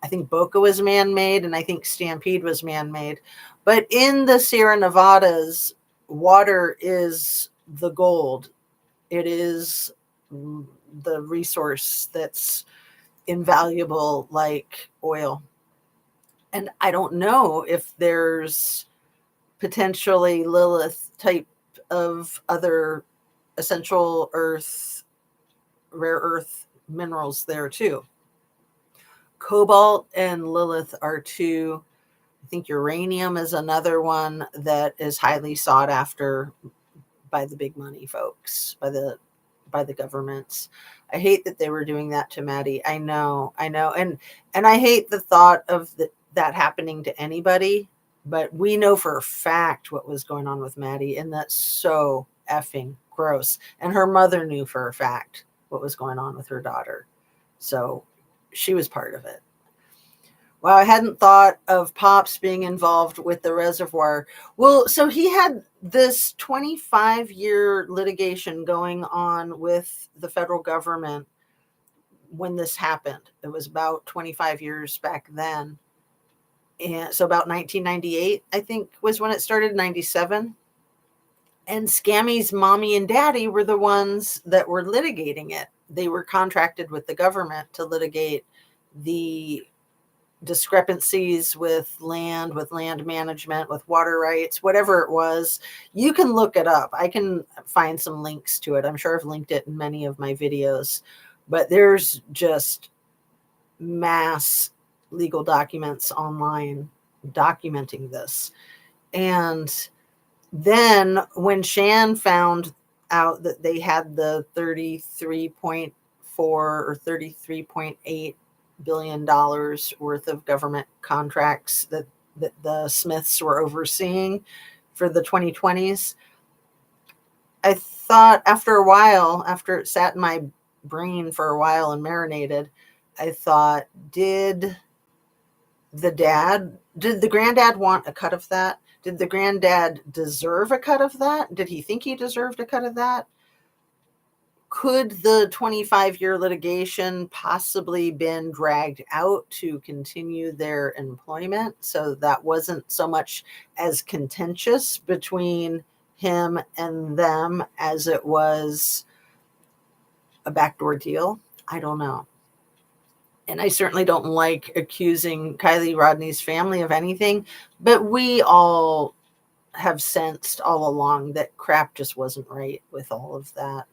I think Boca was man-made, and I think Stampede was man-made. But in the Sierra Nevadas, water is the gold. It is the resource that's invaluable like oil. And I don't know if there's potentially Lilith type of other essential earth, rare earth minerals there too. Cobalt and Lilith are two. I think uranium is another one that is highly sought after by the big money folks, by the governments. I hate that they were doing that to Maddie. I know. And I hate the thought of that happening to anybody, but we know for a fact what was going on with Maddie, and that's so effing gross. And her mother knew for a fact what was going on with her daughter. So she was part of it. Wow, I hadn't thought of Pops being involved with the reservoir. Well, so he had this 25-year litigation going on with the federal government when this happened. It was about 25 years back then. And so about 1998, I think, was when it started, 97. And Scammy's mommy and daddy were the ones that were litigating it. They were contracted with the government to litigate the discrepancies with land management, with water rights, whatever it was. You can look it up. I can find some links to it. I'm sure I've linked it in many of my videos, but there's just mass legal documents online documenting this. And then when Shan found out that they had the 33.4 or 33.8 billion dollars worth of government contracts that the Smiths were overseeing for the 2020s, I thought after a while, after it sat in my brain for a while and marinated, I thought, did the granddad want a cut of that? Did the granddad deserve a cut of that? Did he think he deserved a cut of that? Could the 25-year litigation possibly been dragged out to continue their employment? So that wasn't so much as contentious between him and them as it was a backdoor deal. I don't know. And I certainly don't like accusing Kylie Rodney's family of anything, but we all have sensed all along that crap just wasn't right with all of that.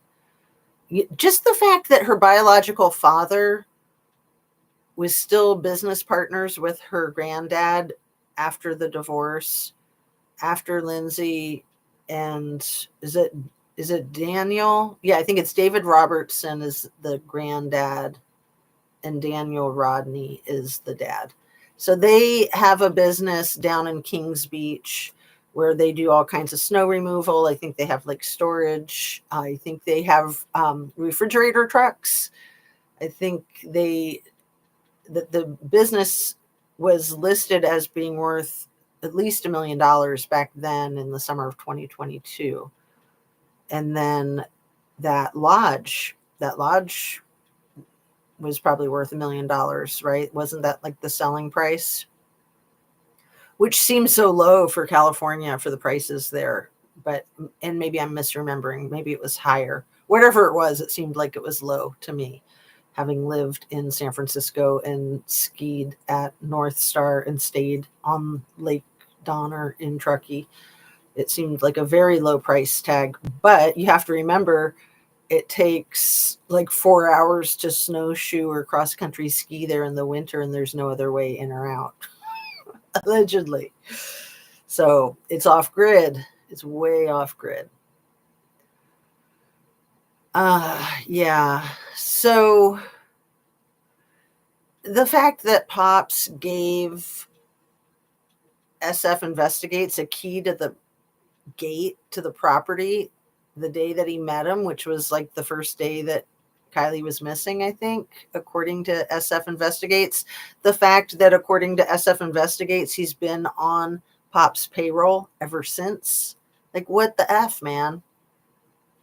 Just the fact that her biological father was still business partners with her granddad after the divorce, after Lindsay, and is it Daniel? Yeah, I think it's David Robertson is the granddad and Daniel Rodney is the dad. So they have a business down in Kings Beach where they do all kinds of snow removal. I think they have like storage. I think they have refrigerator trucks. I think the business was listed as being worth at least $1 million back then in the summer of 2022. And then that lodge was probably worth $1 million, right? Wasn't that like the selling price? Which seems so low for California for the prices there. And maybe I'm misremembering. Maybe it was higher. Whatever it was, it seemed like it was low to me, having lived in San Francisco and skied at North Star and stayed on Lake Donner in Truckee. It seemed like a very low price tag. But you have to remember, it takes like 4 hours to snowshoe or cross country ski there in the winter, and there's no other way in or out, allegedly. So it's off grid. It's way off grid. Yeah. So the fact that Pops gave SF Investigates a key to the gate to the property the day that he met him, which was like the first day that Kylie was missing, I think, according to SF Investigates. The fact that according to SF Investigates, he's been on Pop's payroll ever since. Like, what the F, man?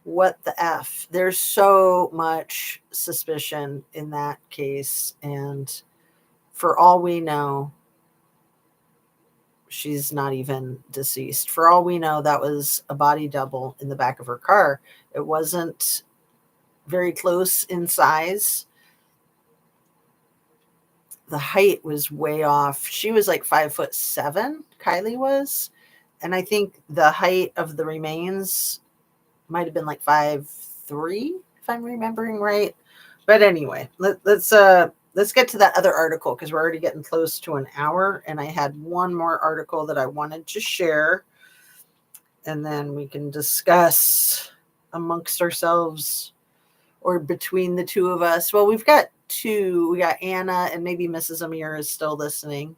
What the F? There's so much suspicion in that case. And for all we know, she's not even deceased. For all we know, that was a body double in the back of her car. It wasn't very close in size. The height was way off. She was like 5'7", Kylie was. And I think the height of the remains might have been like 5'3", if I'm remembering right. But anyway, let's get to that other article, because we're already getting close to an hour, and I had one more article that I wanted to share, and then we can discuss amongst ourselves or between the two of us. Well, we've got two. We got Anna, and maybe Mrs. Amir is still listening,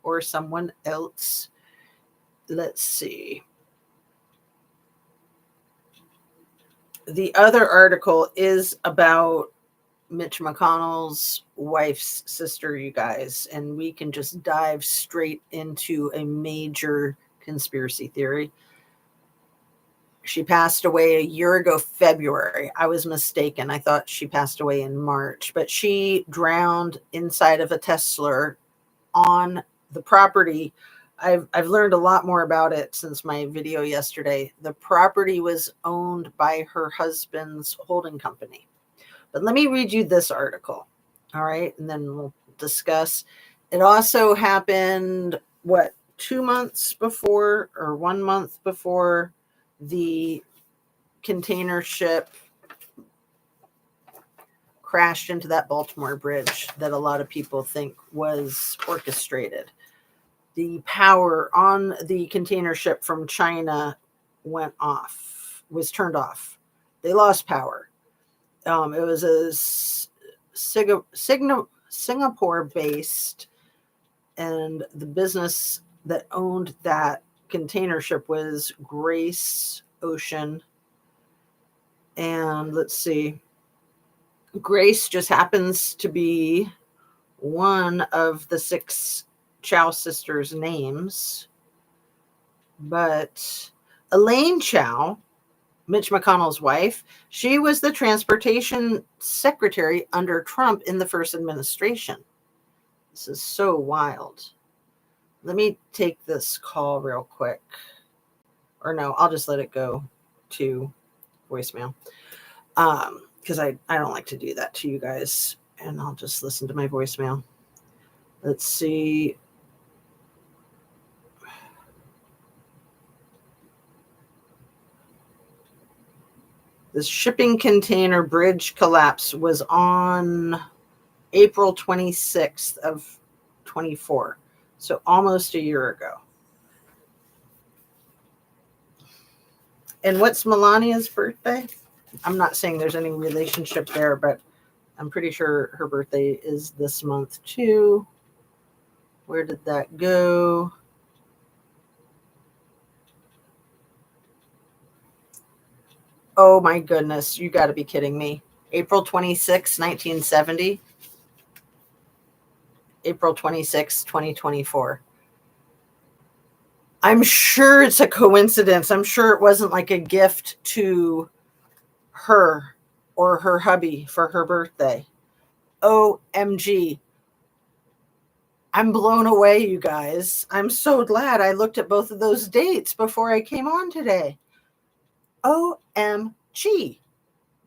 or someone else. Let's see. The other article is about Mitch McConnell's wife's sister, you guys, and we can just dive straight into a major conspiracy theory. She passed away a year ago, February. I was mistaken. I thought she passed away in March, but she drowned inside of a TESLER on the property. I've learned a lot more about it since my video yesterday. The property was owned by her husband's holding company. But let me read you this article, all right? And then we'll discuss. It also happened, 2 months before or 1 month before the container ship crashed into that Baltimore bridge that a lot of people think was orchestrated. The power on the container ship from China was turned off. They lost power. It was a Singapore-based, and the business that owned that container ship was Grace Ocean. And let's see. Grace just happens to be one of the 6 Chow sisters' names. But Elaine Chow, Mitch McConnell's wife, she was the transportation secretary under Trump in the first administration. This is so wild. Let me take this call real quick. Or no, I'll just let it go to voicemail. Because I don't like to do that to you guys. And I'll just listen to my voicemail. Let's see. The shipping container bridge collapse was on April 26th of 24. So almost a year ago. And what's Melania's birthday? I'm not saying there's any relationship there, but I'm pretty sure her birthday is this month too. Where did that go? Oh my goodness, you got to be kidding me. April 26, 1970, April 26, 2024. I'm sure it's a coincidence. I'm sure it wasn't like a gift to her or her hubby for her birthday. OMG. I'm blown away, you guys. I'm so glad I looked at both of those dates before I came on today. OMG.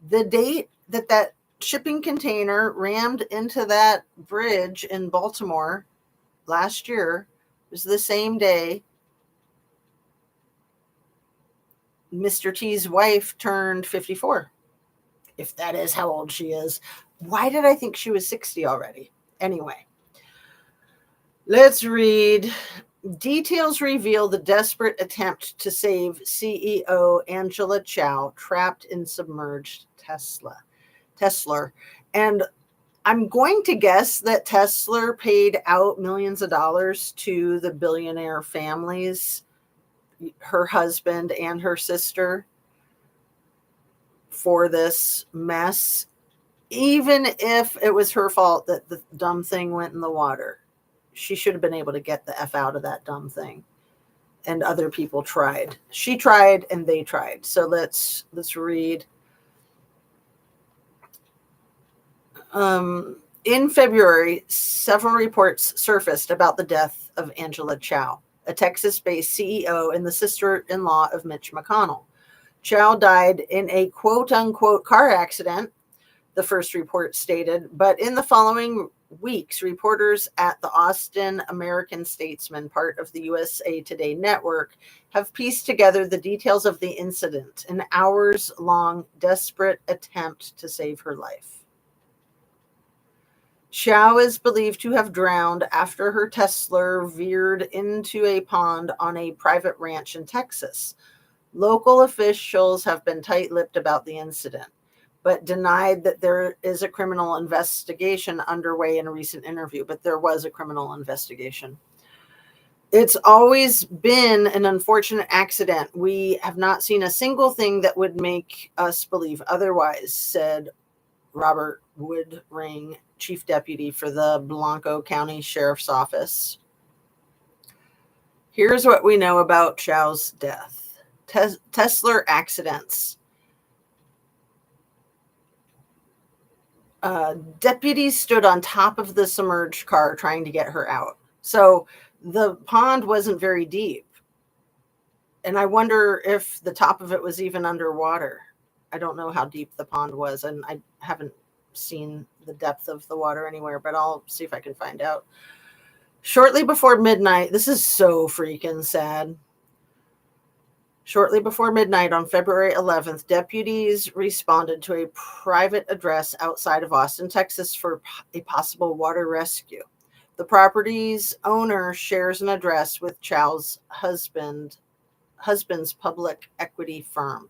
The date that shipping container rammed into that bridge in Baltimore last year was the same day Mr. T's wife turned 54. If that is how old she is. Why did I think she was 60 already? Anyway, let's read. Details reveal the desperate attempt to save CEO Angela Chow trapped in submerged TESLER. And I'm going to guess that TESLER paid out millions of dollars to the billionaire families, her husband and her sister, for this mess, even if it was her fault that the dumb thing went in the water. She should have been able to get the F out of that dumb thing. And other people tried. She tried and they tried. So let's read. In February, several reports surfaced about the death of Angela Chow, a Texas-based CEO and the sister-in-law of Mitch McConnell. Chow died in a quote-unquote car accident, the first report stated, but in the following weeks, reporters at the Austin American-Statesman, part of the USA Today network, have pieced together the details of the incident, an hours-long, desperate attempt to save her life. Chow is believed to have drowned after her TESLER veered into a pond on a private ranch in Texas. Local officials have been tight-lipped about the incident, but denied that there is a criminal investigation underway in a recent interview. But there was a criminal investigation. It's always been an unfortunate accident. We have not seen a single thing that would make us believe otherwise, said Robert Woodring, chief deputy for the Blanco County Sheriff's Office. Here's what we know about Chow's death. TESLER accidents. Deputies stood on top of the submerged car trying to get her out. So the pond wasn't very deep. And I wonder if the top of it was even underwater. I don't know how deep the pond was, and I haven't seen the depth of the water anywhere, but I'll see if I can find out. Shortly before midnight, this is so freaking sad. Shortly before midnight on February 11th, deputies responded to a private address outside of Austin, Texas for a possible water rescue. The property's owner shares an address with Chow's husband's public equity firm.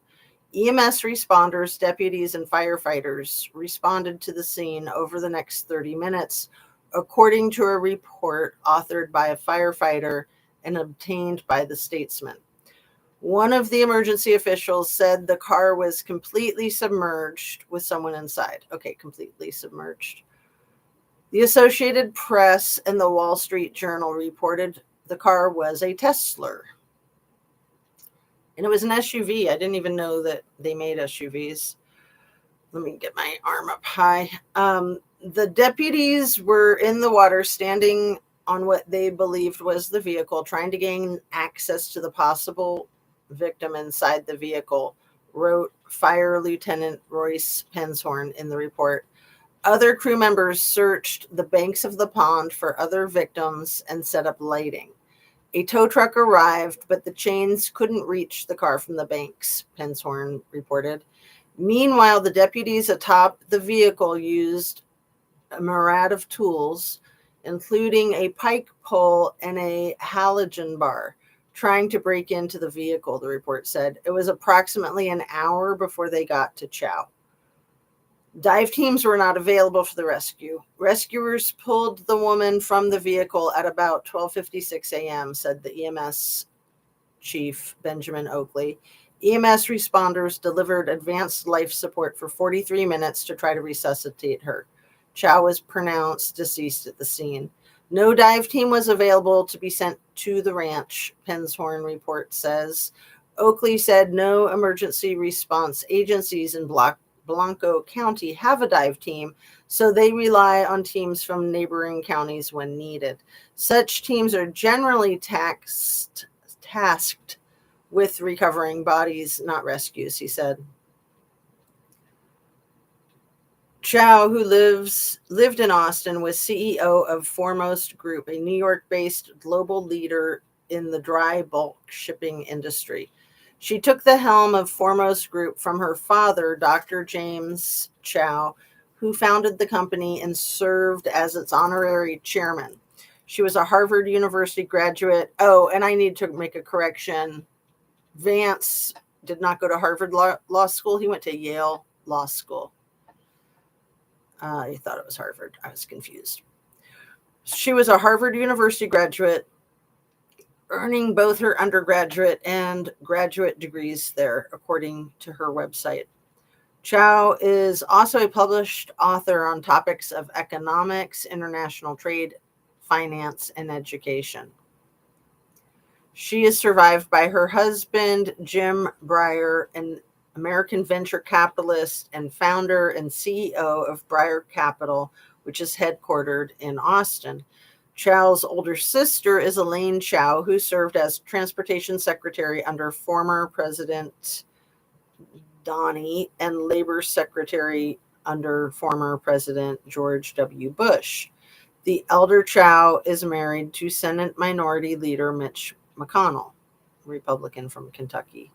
EMS responders, deputies, and firefighters responded to the scene over the next 30 minutes, according to a report authored by a firefighter and obtained by the Statesman. One of the emergency officials said the car was completely submerged with someone inside. Okay, completely submerged. The Associated Press and the Wall Street Journal reported the car was a TESLER. And it was an SUV. I didn't even know that they made SUVs. Let me get my arm up high. The deputies were in the water, standing on what they believed was the vehicle, trying to gain access to the possible victim inside the vehicle, wrote Fire Lieutenant Royce Penshorn in the report. Other crew members searched the banks of the pond for other victims and set up lighting. A tow truck arrived, but the chains couldn't reach the car from the banks, Penshorn reported. Meanwhile, the deputies atop the vehicle used a myriad of tools, including a pike pole and a halogen bar, trying to break into the vehicle, the report said. It was approximately an hour before they got to Chow. Dive teams were not available for the rescue. Rescuers pulled the woman from the vehicle at about 12:56 a.m., said the EMS chief, Benjamin Oakley. EMS responders delivered advanced life support for 43 minutes to try to resuscitate her. Chow was pronounced deceased at the scene. No dive team was available to be sent to the ranch, Penshorn report says. Oakley said no emergency response agencies in Blanco County have a dive team, so they rely on teams from neighboring counties when needed. Such teams are generally tasked with recovering bodies, not rescues, he said. Chow, who lived in Austin, was CEO of Foremost Group, a New York-based global leader in the dry bulk shipping industry. She took the helm of Foremost Group from her father, Dr. James Chow, who founded the company and served as its honorary chairman. She was a Harvard University graduate. Oh, and I need to make a correction. Vance did not go to Harvard Law School. He went to Yale Law School. I thought it was Harvard. I was confused. She was a Harvard University graduate, earning both her undergraduate and graduate degrees there, according to her website. Chow is also a published author on topics of economics, international trade, finance, and education. She is survived by her husband, Jim Breyer, an American venture capitalist and founder and CEO of Breyer Capital, which is headquartered in Austin. Chow's older sister is Elaine Chow, who served as transportation secretary under former President Donnie and labor secretary under former President George W. Bush. The elder Chow is married to Senate Minority Leader Mitch McConnell, Republican from Kentucky.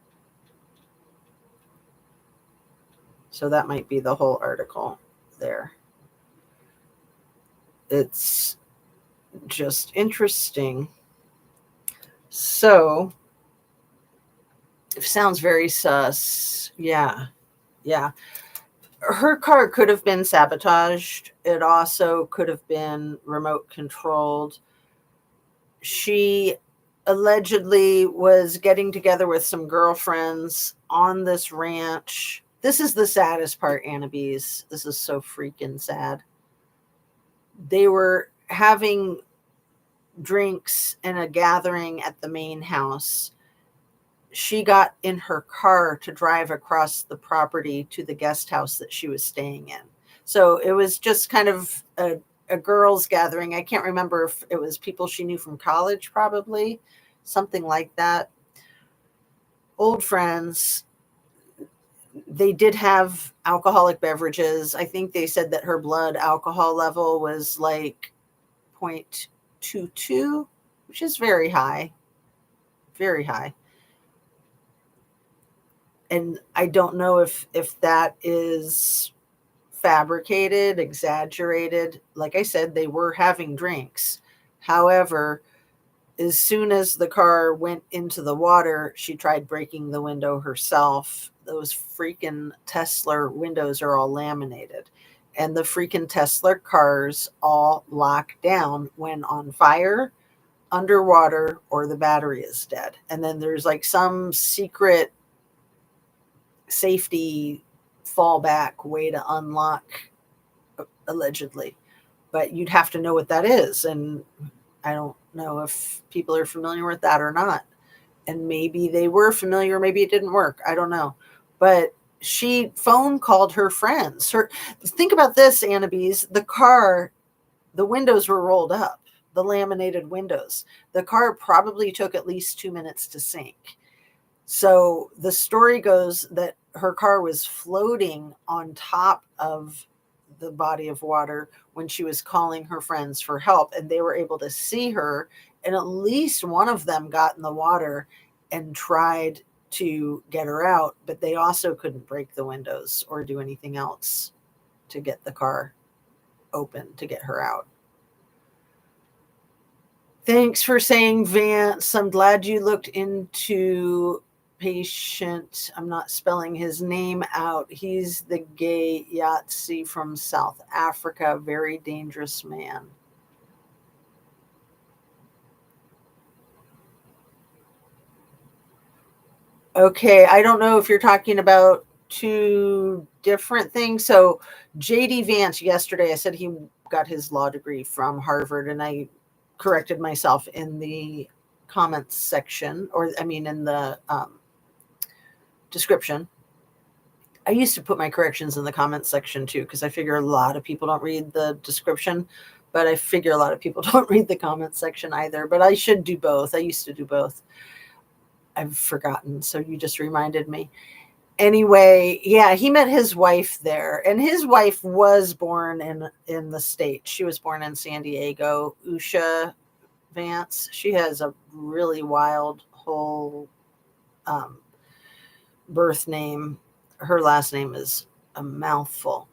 So that might be the whole article there. It's just interesting. So it sounds very sus. Yeah. Her car could have been sabotaged. It also could have been remote controlled. She allegedly was getting together with some girlfriends on this ranch. This is the saddest part, Annabes. This is so freaking sad. They were having drinks and a gathering at the main house. She got in her car to drive across the property to the guest house that she was staying in. So it was just kind of a girls' gathering. I can't remember if it was people she knew from college, probably, something like that. Old friends. They did have alcoholic beverages. I think they said that her blood alcohol level was like 0.22, which is very high. Very high. And I don't know if that is fabricated, exaggerated. Like I said, they were having drinks. However, as soon as the car went into the water, she tried breaking the window herself. Those freaking TESLER windows are all laminated. And the freaking TESLER cars all lock down when on fire, underwater, or the battery is dead. And then there's like some secret safety fallback way to unlock, allegedly. But you'd have to know what that is. And I don't know if people are familiar with that or not. And maybe they were familiar, maybe it didn't work. I don't know. But she phone called her friends. Think about this, Annabes. The car, the windows were rolled up, the laminated windows. The car probably took at least 2 minutes to sink. So the story goes that her car was floating on top of the body of water when she was calling her friends for help, and they were able to see her, and at least one of them got in the water and tried to get her out, but they also couldn't break the windows or do anything else to get the car open to get her out. Thanks for saying, Vance. I'm glad you looked into patient. I'm not spelling his name out. He's the gay Yahtzee from South Africa. Very dangerous man. Okay, I don't know if you're talking about two different things. So JD Vance, yesterday I said he got his law degree from Harvard, and I corrected myself in the comments section, or I mean in the description. I used to put my corrections in the comments section too, because I figure a lot of people don't read the description, but I figure a lot of people don't read the comments section either. But I should do both. I used to do both. I've forgotten, so you just reminded me. Anyway, yeah, he met his wife there, and his wife was born in the States. She was born in San Diego, Usha Vance. She has a really wild whole birth name. Her last name is a mouthful.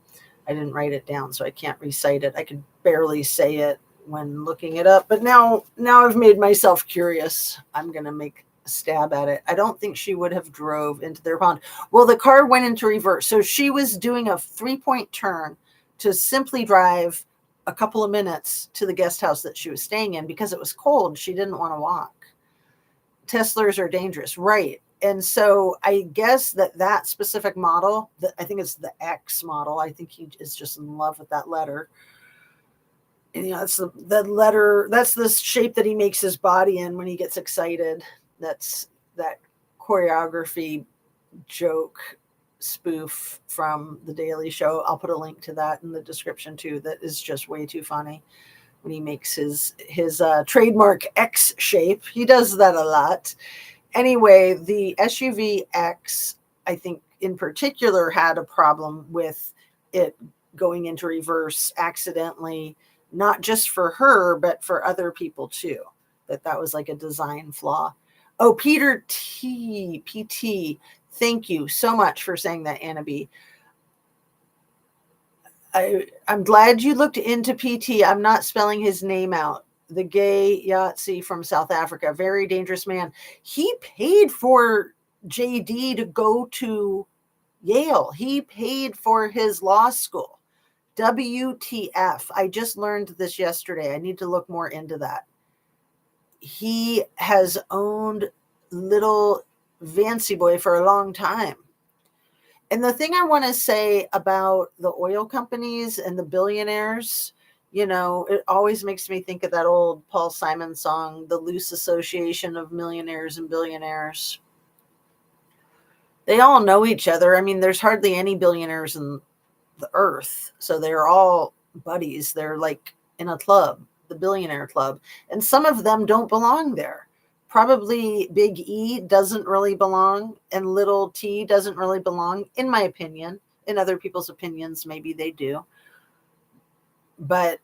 I didn't write it down, so I can't recite it. I could barely say it when looking it up, but now I've made myself curious. I'm gonna make a stab at it. I don't think she would have drove into their pond. Well, the car went into reverse, so she was doing a 3-point turn to simply drive a couple of minutes to the guest house that she was staying in because it was cold. She didn't want to walk. TESLERs are dangerous, right? And so I guess that specific model, I think it's the X model. I think he is just in love with that letter. And, that's the letter. That's the shape that he makes his body in when he gets excited. That's that choreography joke spoof from The Daily Show. I'll put a link to that in the description too. That is just way too funny when he makes his trademark X shape. He does that a lot. Anyway, the SUV X, I think in particular, had a problem with it going into reverse accidentally, not just for her, but for other people too. That was like a design flaw. Oh, Peter T. PT, thank you so much for saying that, Anna B. I'm glad you looked into PT. I'm not spelling his name out. The gay Yahtzee from South Africa, very dangerous man. He paid for JD to go to Yale. He paid for his law school. WTF. I just learned this yesterday. I need to look more into that. He has owned little Vancy Boy for a long time. And the thing I want to say about the oil companies and the billionaires, it always makes me think of that old Paul Simon song, The Loose Association of Millionaires and Billionaires. They all know each other. I mean, there's hardly any billionaires in the earth. So they're all buddies. They're like in a club, the billionaire club. And some of them don't belong there. Probably Big E doesn't really belong, and little T doesn't really belong, in my opinion. In other people's opinions, maybe they do. But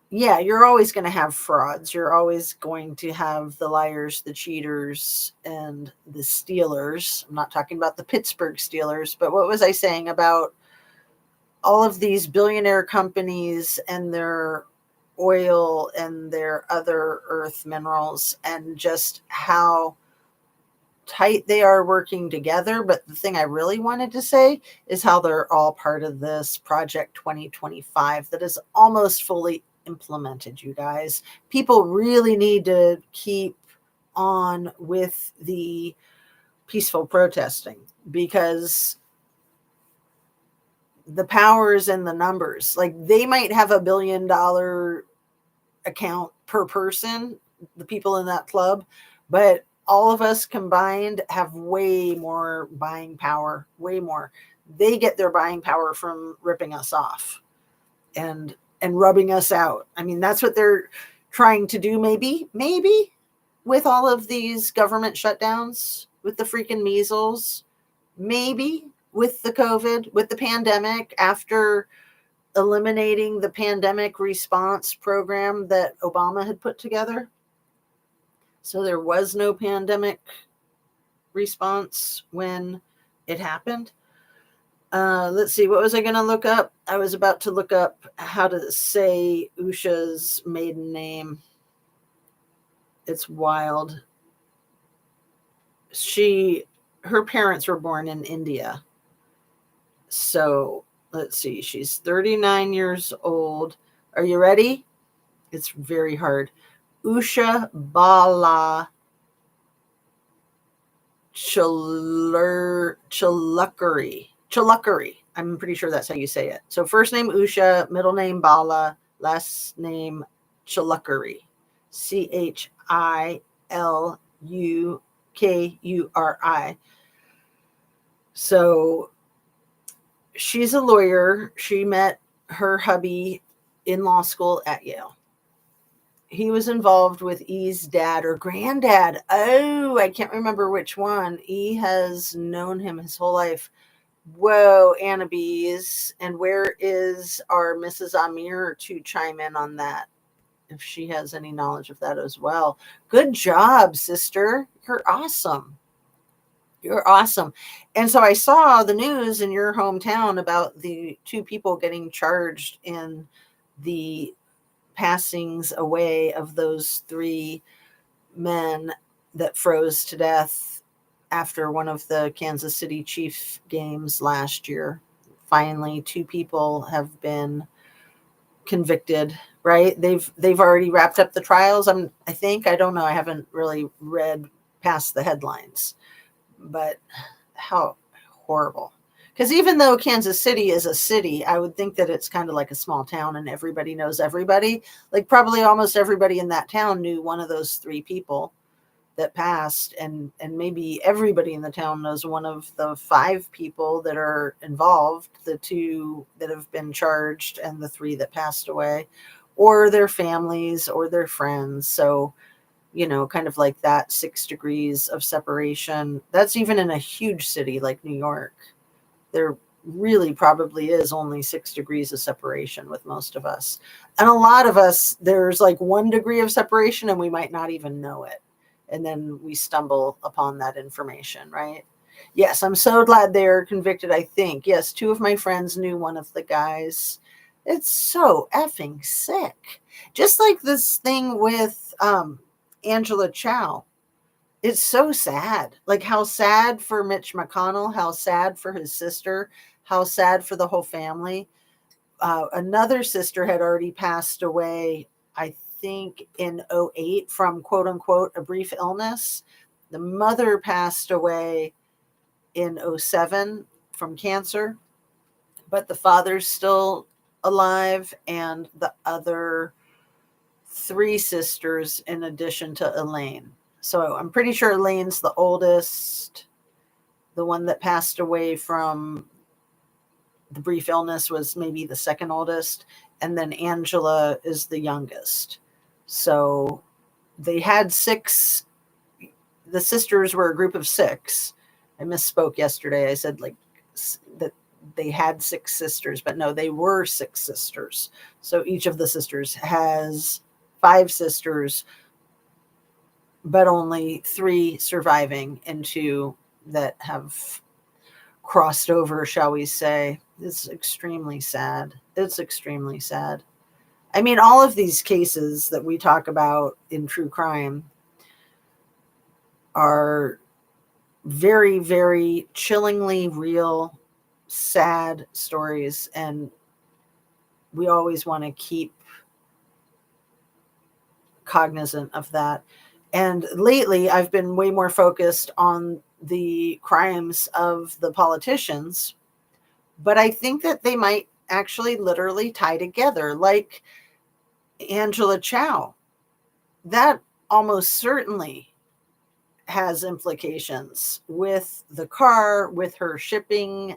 yeah, you're always going to have frauds. You're always going to have the liars, the cheaters, and the stealers. I'm not talking about the Pittsburgh Steelers, but what was I saying about all of these billionaire companies and their oil and their other earth minerals, and just how tight they are working together? But the thing I really wanted to say is how they're all part of this Project 2025 that is almost fully implemented, you guys. People really need to keep on with the peaceful protesting, because the powers and the numbers, like they might have $1 billion account per person, the people in that club, but all of us combined have way more buying power, way more. They get their buying power from ripping us off and rubbing us out. I mean, that's what they're trying to do, maybe with all of these government shutdowns, with the freaking measles, maybe with the COVID, with the pandemic, after eliminating the pandemic response program that Obama had put together. So there was no pandemic response when it happened. Let's see, what was I going to look up? I was about to look up how to say Usha's maiden name. It's wild. Her parents were born in India. So let's see, she's 39 years old. Are you ready? It's very hard. Usha Bala Chuluckery. I'm pretty sure that's how you say it. So first name Usha, middle name Bala, last name Chuluckery. Chilukuri. So she's a lawyer. She met her hubby in law school at Yale. He was involved with E's dad or granddad. Oh, I can't remember which one. E has known him his whole life. Whoa, Anna Bees. And where is our Mrs. Amir to chime in on that, if she has any knowledge of that as well? Good job, sister. You're awesome. You're awesome. And so I saw the news in your hometown about the two people getting charged in the passings away of those three men that froze to death after one of the Kansas City Chiefs games last year. Finally, two people have been convicted, right? They've already wrapped up the trials. I don't know. I haven't really read past the headlines, but how horrible. Because even though Kansas City is a city, I would think that it's kind of like a small town and everybody knows everybody. Like probably almost everybody in that town knew one of those three people that passed, and maybe everybody in the town knows one of the five people that are involved, the two that have been charged and the three that passed away, or their families or their friends. So, kind of like that 6 degrees of separation. That's even in a huge city like New York. There really probably is only 6 degrees of separation with most of us. And a lot of us, there's like 1 degree of separation and we might not even know it. And then we stumble upon that information, right? Yes, I'm so glad they're convicted, I think. Yes, 2 of my friends knew one of the guys. It's so effing sick. Just like this thing with Angela Chow. It's so sad. Like how sad for Mitch McConnell, how sad for his sister, how sad for the whole family. Another sister had already passed away, I think in '08 from quote unquote a brief illness. The mother passed away in '07 from cancer, but the father's still alive, and the other 3 sisters in addition to Elaine. So I'm pretty sure Elaine's the oldest. The one that passed away from the brief illness was maybe the second oldest. And then Angela is the youngest. So they had 6. The sisters were a group of 6. I misspoke yesterday. I said like that they had 6 sisters, but no, they were 6 sisters. So each of the sisters has 5 sisters, but only 3 surviving and 2 that have crossed over, shall we say. It's extremely sad. It's extremely sad. I mean, all of these cases that we talk about in true crime are very, very chillingly real, sad stories. And we always want to keep cognizant of that. And lately, I've been way more focused on the crimes of the politicians, but I think that they might actually literally tie together, like Angela Chow. That almost certainly has implications with the car, with her shipping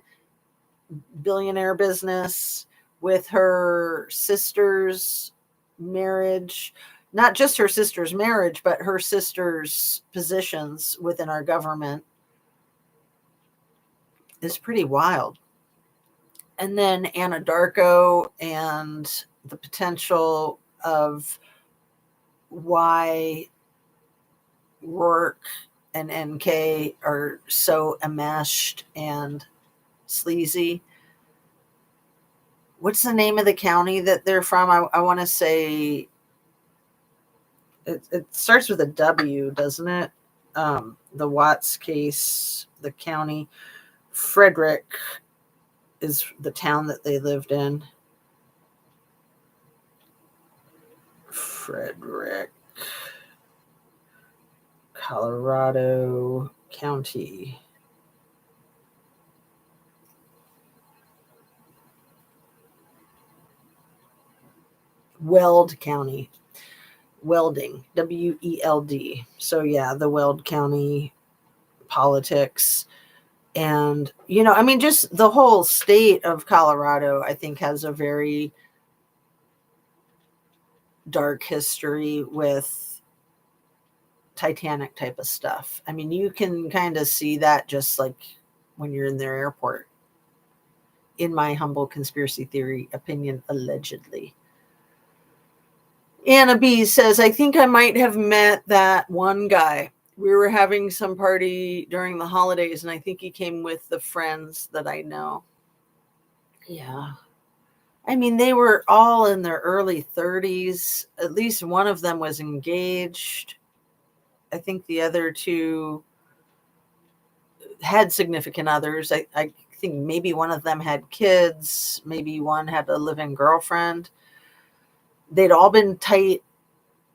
billionaire business, with her sister's marriage. Not just her sister's marriage, but her sister's positions within our government is pretty wild. And then ANADARKO and the potential of why Rourke and NK are so enmeshed and sleazy. What's the name of the county that they're from? I want to say it starts with a W, doesn't it? The Watts case, the county. Frederick is the town that they lived in. Frederick, Colorado County. Weld County. Welding. W-E-L-D. So yeah, the Weld County politics. And, you know, I mean, just the whole state of Colorado, I think, has a very dark history with Titanic type of stuff. I mean, you can kind of see that just like when you're in their airport. In my humble conspiracy theory opinion, allegedly. Anna B says, I think I might have met that one guy. We were having some party during the holidays, and I think he came with the friends that I know. Yeah. I mean, they were all in their early 30s. At least one of them was engaged. I think the other two had significant others. I think maybe one of them had kids. Maybe one had a living girlfriend. They'd all been tight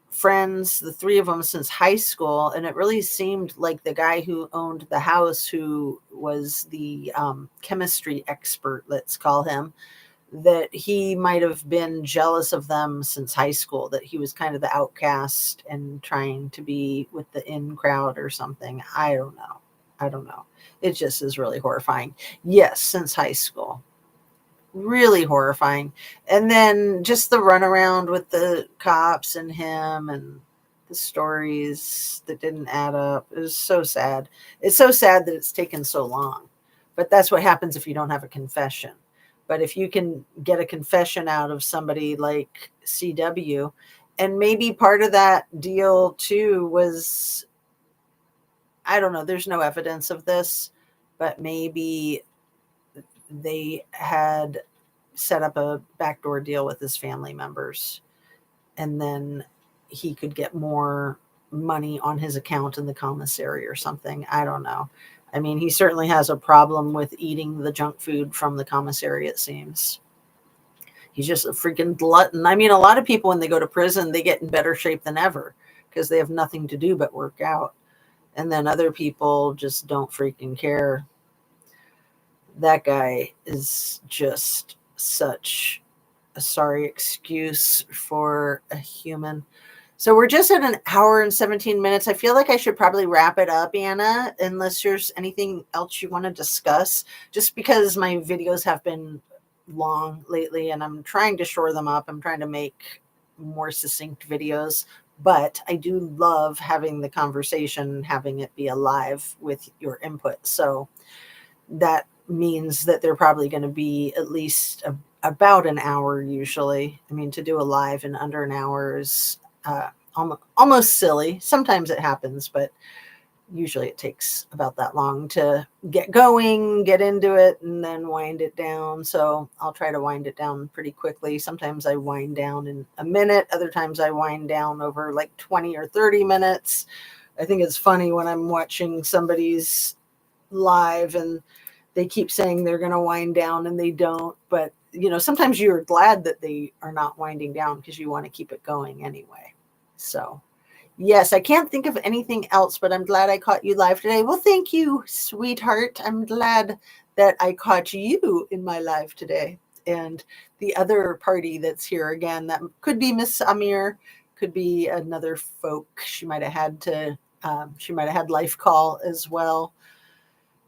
friends, the three of them, since high school. And it really seemed like the guy who owned the house, who was the chemistry expert, let's call him, that he might have been jealous of them since high school, that he was kind of the outcast and trying to be with the in crowd or something. I don't know. It just is really horrifying. Yes, since high school. Really horrifying. And then just the runaround with the cops and him and the stories that didn't add up. It was so sad. It's so sad that it's taken so long. But that's what happens if you don't have a confession. But if you can get a confession out of somebody like CW, and maybe part of that deal too was, I don't know, there's no evidence of this, but maybe they had set up a backdoor deal with his family members, and then he could get more money on his account in the commissary or something. I don't know. I mean, he certainly has a problem with eating the junk food from the commissary, it seems. He's just a freaking glutton. I mean, a lot of people, when they go to prison, they get in better shape than ever because they have nothing to do but work out. And then other people just don't freaking care. That guy is just such a sorry excuse for a human. So we're just at an hour and 17 minutes. I feel like I should probably wrap it up, Anna, unless there's anything else you want to discuss, just because my videos have been long lately and I'm trying to shore them up. I'm trying to make more succinct videos, but I do love having the conversation, having it be alive with your input. So that means that they're probably going to be at least about an hour usually. I mean, to do a live in under an hour is almost silly. Sometimes it happens, but usually it takes about that long to get going, get into it, and then wind it down. So I'll try to wind it down pretty quickly. Sometimes I wind down in a minute. Other times I wind down over like 20 or 30 minutes. I think it's funny when I'm watching somebody's live and they keep saying they're going to wind down and they don't. But, you know, sometimes you're glad that they are not winding down because you want to keep it going anyway. So, yes, I can't think of anything else, but I'm glad I caught you live today. Well, thank you, sweetheart. I'm glad that I caught you in my live today. And the other party that's here again, that could be Miss Amir, could be another folk. She might have had life call as well.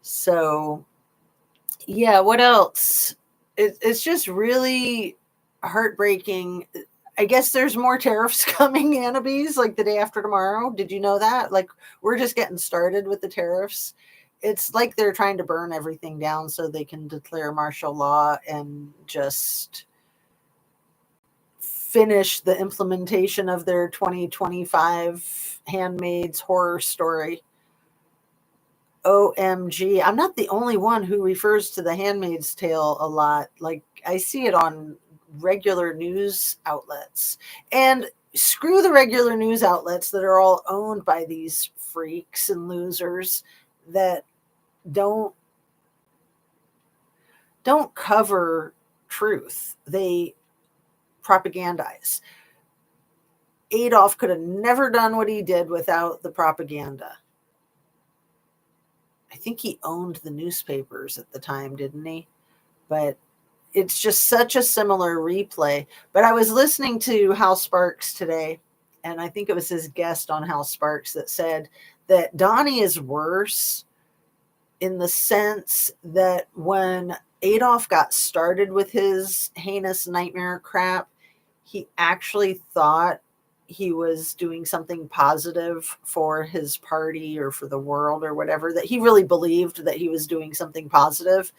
So, yeah, what else? It's just really heartbreaking. I guess there's more tariffs coming, Annabes, like the day after tomorrow. Did you know that? Like, we're just getting started with the tariffs. It's like they're trying to burn everything down so they can declare martial law and just finish the implementation of their 2025 Handmaid's Horror Story. OMG. I'm not the only one who refers to the Handmaid's Tale a lot. Like, I see it on regular news outlets. And screw the regular news outlets that are all owned by these freaks and losers that don't cover truth. They propagandize. Adolf could have never done what he did without the propaganda. I think he owned the newspapers at the time, didn't he? But it's just such a similar replay. But I was listening to Hal Sparks today, and I think it was his guest on Hal Sparks that said that Donnie is worse in the sense that when Adolf got started with his heinous nightmare crap, he actually thought he was doing something positive for his party or for the world or whatever, that he really believed that he was doing something positive.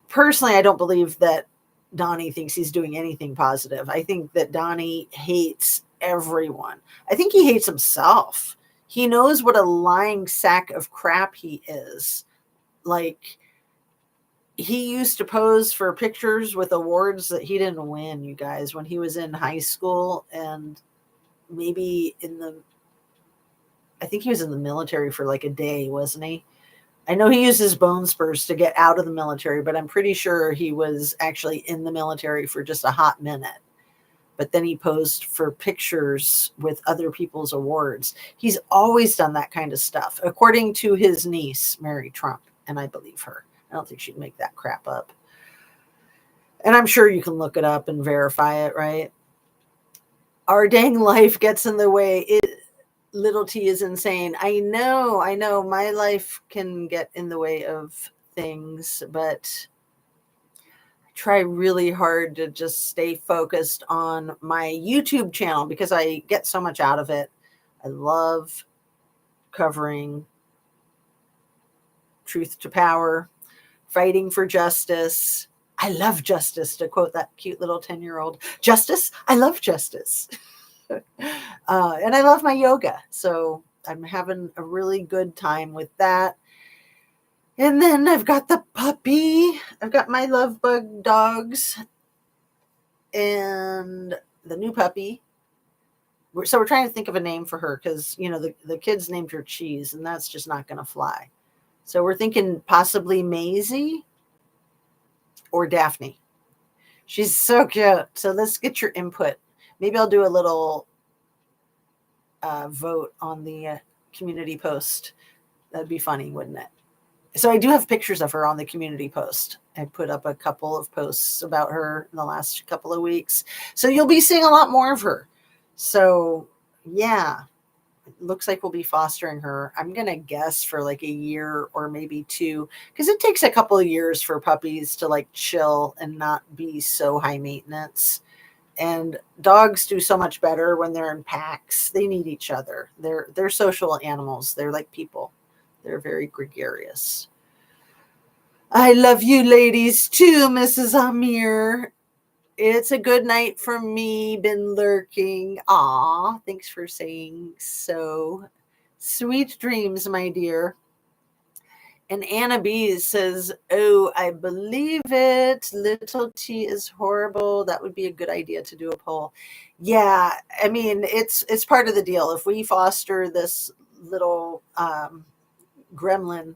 Personally, I don't believe that Donnie thinks he's doing anything positive. I think that Donnie hates everyone. I think he hates himself. He knows what a lying sack of crap he is. Like, he used to pose for pictures with awards that he didn't win, you guys, when he was in high school, and maybe I think he was in the military for like a day, wasn't he? I know he used his bone spurs to get out of the military, but I'm pretty sure he was actually in the military for just a hot minute. But then he posed for pictures with other people's awards. He's always done that kind of stuff, according to his niece, Mary Trump, and I believe her. I don't think she'd make that crap up. And I'm sure you can look it up and verify it, right? Our dang life gets in the way. Little T is insane. I know. My life can get in the way of things, but I try really hard to just stay focused on my YouTube channel because I get so much out of it. I love covering truth to power, fighting for justice. I love justice, to quote that cute little 10-year-old. Justice? I love justice. And I love my yoga. So I'm having a really good time with that. And then I've got the puppy. I've got my love bug dogs and the new puppy. So we're trying to think of a name for her because, the kids named her Cheese, and that's just not going to fly. So we're thinking possibly Maisie or Daphne. She's so cute. So let's get your input. Maybe I'll do a little vote on the community post. That'd be funny, wouldn't it? So I do have pictures of her on the community post. I put up a couple of posts about her in the last couple of weeks. So you'll be seeing a lot more of her. So yeah, it looks like we'll be fostering her. I'm going to guess for like a year or maybe 2, because it takes a couple of years for puppies to like chill and not be so high maintenance. And dogs do so much better when they're in packs. They need each other. They're social animals. They're like people. They're very gregarious. I love you ladies too, Mrs. Amir. It's a good night for me. Been lurking. Aw, thanks for saying so. Sweet dreams, my dear. And Anna B says, oh, I believe it. Little T is horrible. That would be a good idea to do a poll. Yeah, I mean, it's part of the deal. If we foster this little gremlin,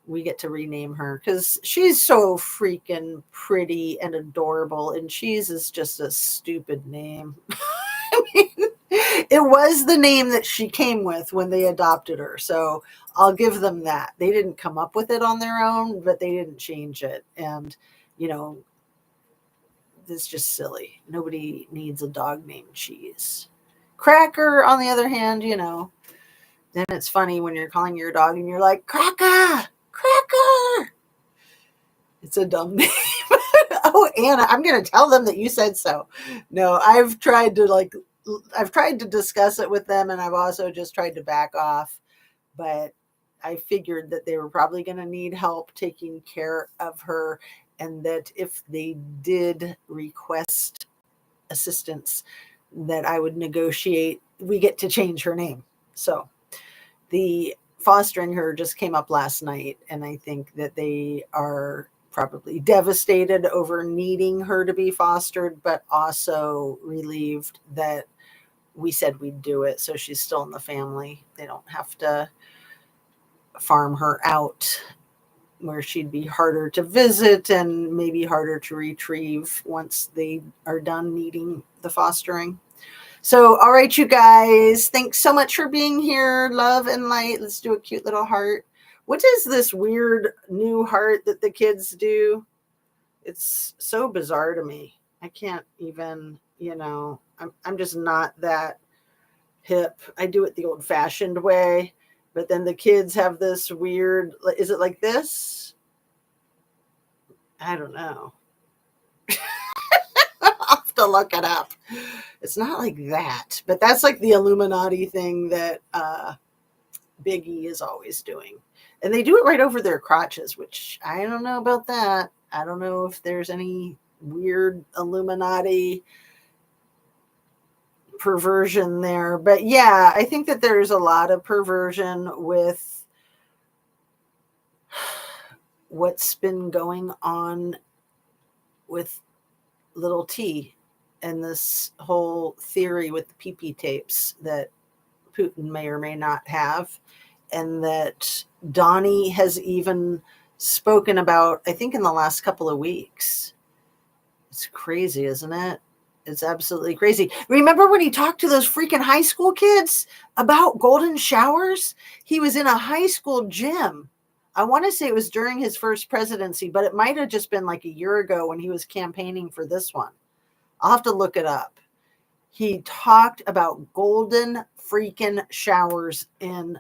we get to rename her because she's so freaking pretty and adorable. And Cheese is just a stupid name. I mean, it was the name that she came with when they adopted her. So I'll give them that. They didn't come up with it on their own, but they didn't change it. And, it's just silly. Nobody needs a dog named Cheese. Cracker, on the other hand, then it's funny when you're calling your dog and you're like, Cracker! Cracker! It's a dumb name. Oh, Anna, I'm going to tell them that you said so. No, I've tried to discuss it with them, and I've also just tried to back off. But I figured that they were probably going to need help taking care of her, and that if they did request assistance, that I would negotiate. We get to change her name. So the fostering her just came up last night, and I think that they are probably devastated over needing her to be fostered, but also relieved that we said we'd do it. So she's still in the family. They don't have to farm her out where she'd be harder to visit and maybe harder to retrieve once they are done needing the fostering. So, all right, you guys, thanks so much for being here. Love and light. Let's do a cute little heart. What is this weird new heart that the kids do? It's so bizarre to me. I can't even, I'm just not that hip. I do it the old fashioned way, but then the kids have this weird, is it like this? I don't know. I'll have to look it up. It's not like that, but that's like the Illuminati thing that Biggie is always doing. And they do it right over their crotches, which I don't know about that. I don't know if there's any weird Illuminati perversion there. But yeah, I think that there's a lot of perversion with what's been going on with little T and this whole theory with the PP tapes that Putin may or may not have, and that Donnie has even spoken about, I think, in the last couple of weeks. It's crazy, isn't it? It's absolutely crazy. Remember when he talked to those freaking high school kids about golden showers? He was in a high school gym. I want to say it was during his first presidency, but it might have just been like a year ago when he was campaigning for this one. I'll have to look it up. He talked about golden freaking showers in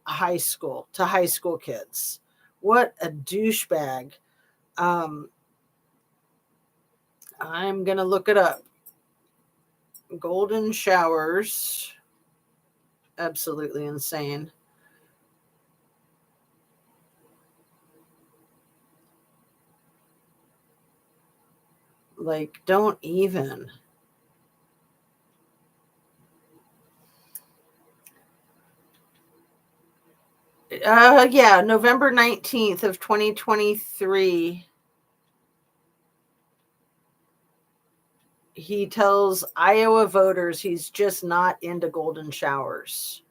high school to high school kids. What a douchebag. I'm going to look it up. Golden showers. Absolutely insane. Like, don't even. Yeah, November 19th of 2023. He tells Iowa voters he's just not into golden showers.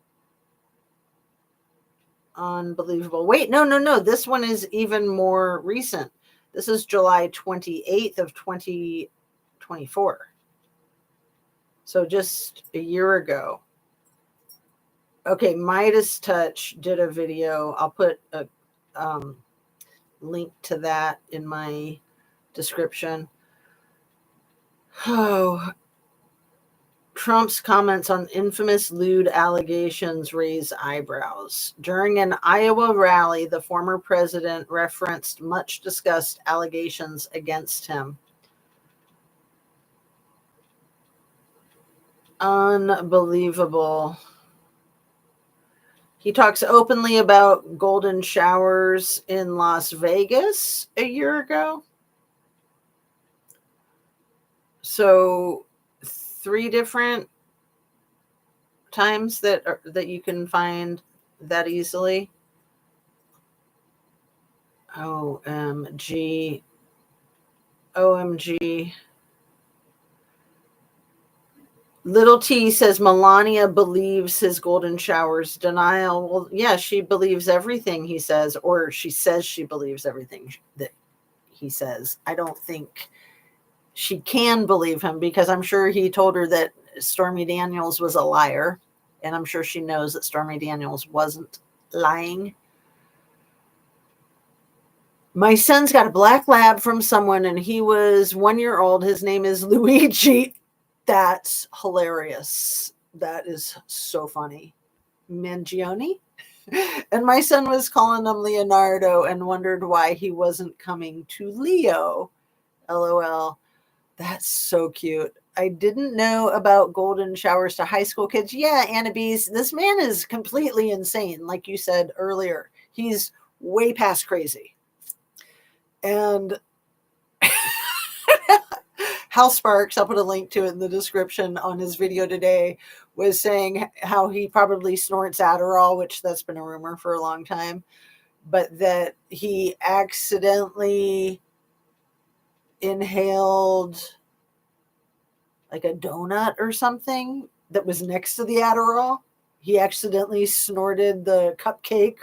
Unbelievable. Wait, no. This one is even more recent. This is July 28th of 2024. So just a year ago. Okay, Midas Touch did a video. I'll put a link to that in my description. Oh, Trump's comments on infamous lewd allegations raise eyebrows. During an Iowa rally, the former president referenced much discussed allegations against him. Unbelievable. He talks openly about golden showers in Las Vegas a year ago. So 3 different times that you can find that easily. OMG. Little T says Melania believes his golden showers denial. Well, yeah, she believes everything he says, or she says she believes everything that he says. I don't think she can believe him, because I'm sure he told her that Stormy Daniels was a liar, and I'm sure she knows that Stormy Daniels wasn't lying. My son's got a black lab from someone, and he was 1 year old. His name is Luigi. That's hilarious. That is so funny. Mangione? And my son was calling him Leonardo and wondered why he wasn't coming to Leo. LOL. That's so cute. I didn't know about golden showers to high school kids. Yeah, Annabise, this man is completely insane. Like you said earlier, he's way past crazy. And Hal Sparks, I'll put a link to it in the description, on his video today, was saying how he probably snorts Adderall, which that's been a rumor for a long time, but that he accidentally inhaled like a donut or something that was next to the Adderall. He accidentally snorted the cupcake,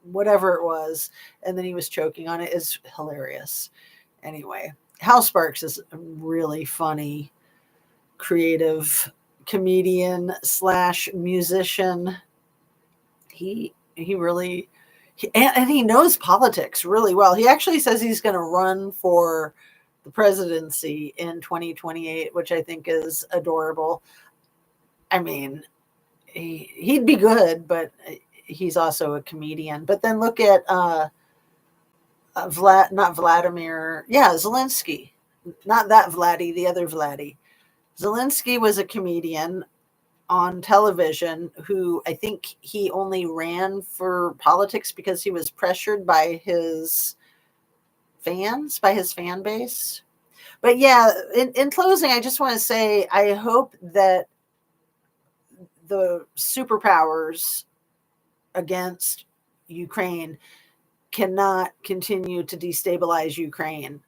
whatever it was, and then he was choking on it. It's hilarious. Anyway, Hal Sparks is a really funny, creative comedian / musician. He really, And he knows politics really well. He actually says he's going to run for the presidency in 2028, which I think is adorable. I mean, he'd be good, but he's also a comedian. But then look at not Vladimir, yeah, Zelensky, not that Vladdy, the other Vladdy. Zelensky was a comedian on television who I think he only ran for politics because he was pressured by his fans, by his fan base. But yeah, in closing, I just want to say I hope that the superpowers against Ukraine cannot continue to destabilize Ukraine.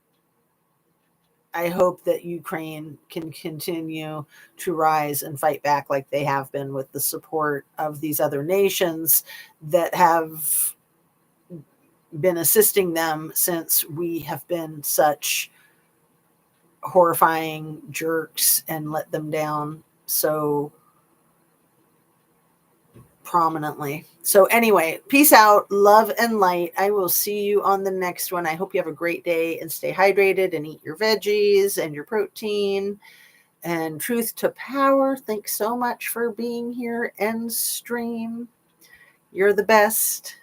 I hope that Ukraine can continue to rise and fight back like they have been with the support of these other nations that have been assisting them since we have been such horrifying jerks and let them down so prominently. So anyway, peace out, love and light. I will see you on the next one. I hope you have a great day and stay hydrated and eat your veggies and your protein. And truth to power, thanks so much for being here and stream. You're the best.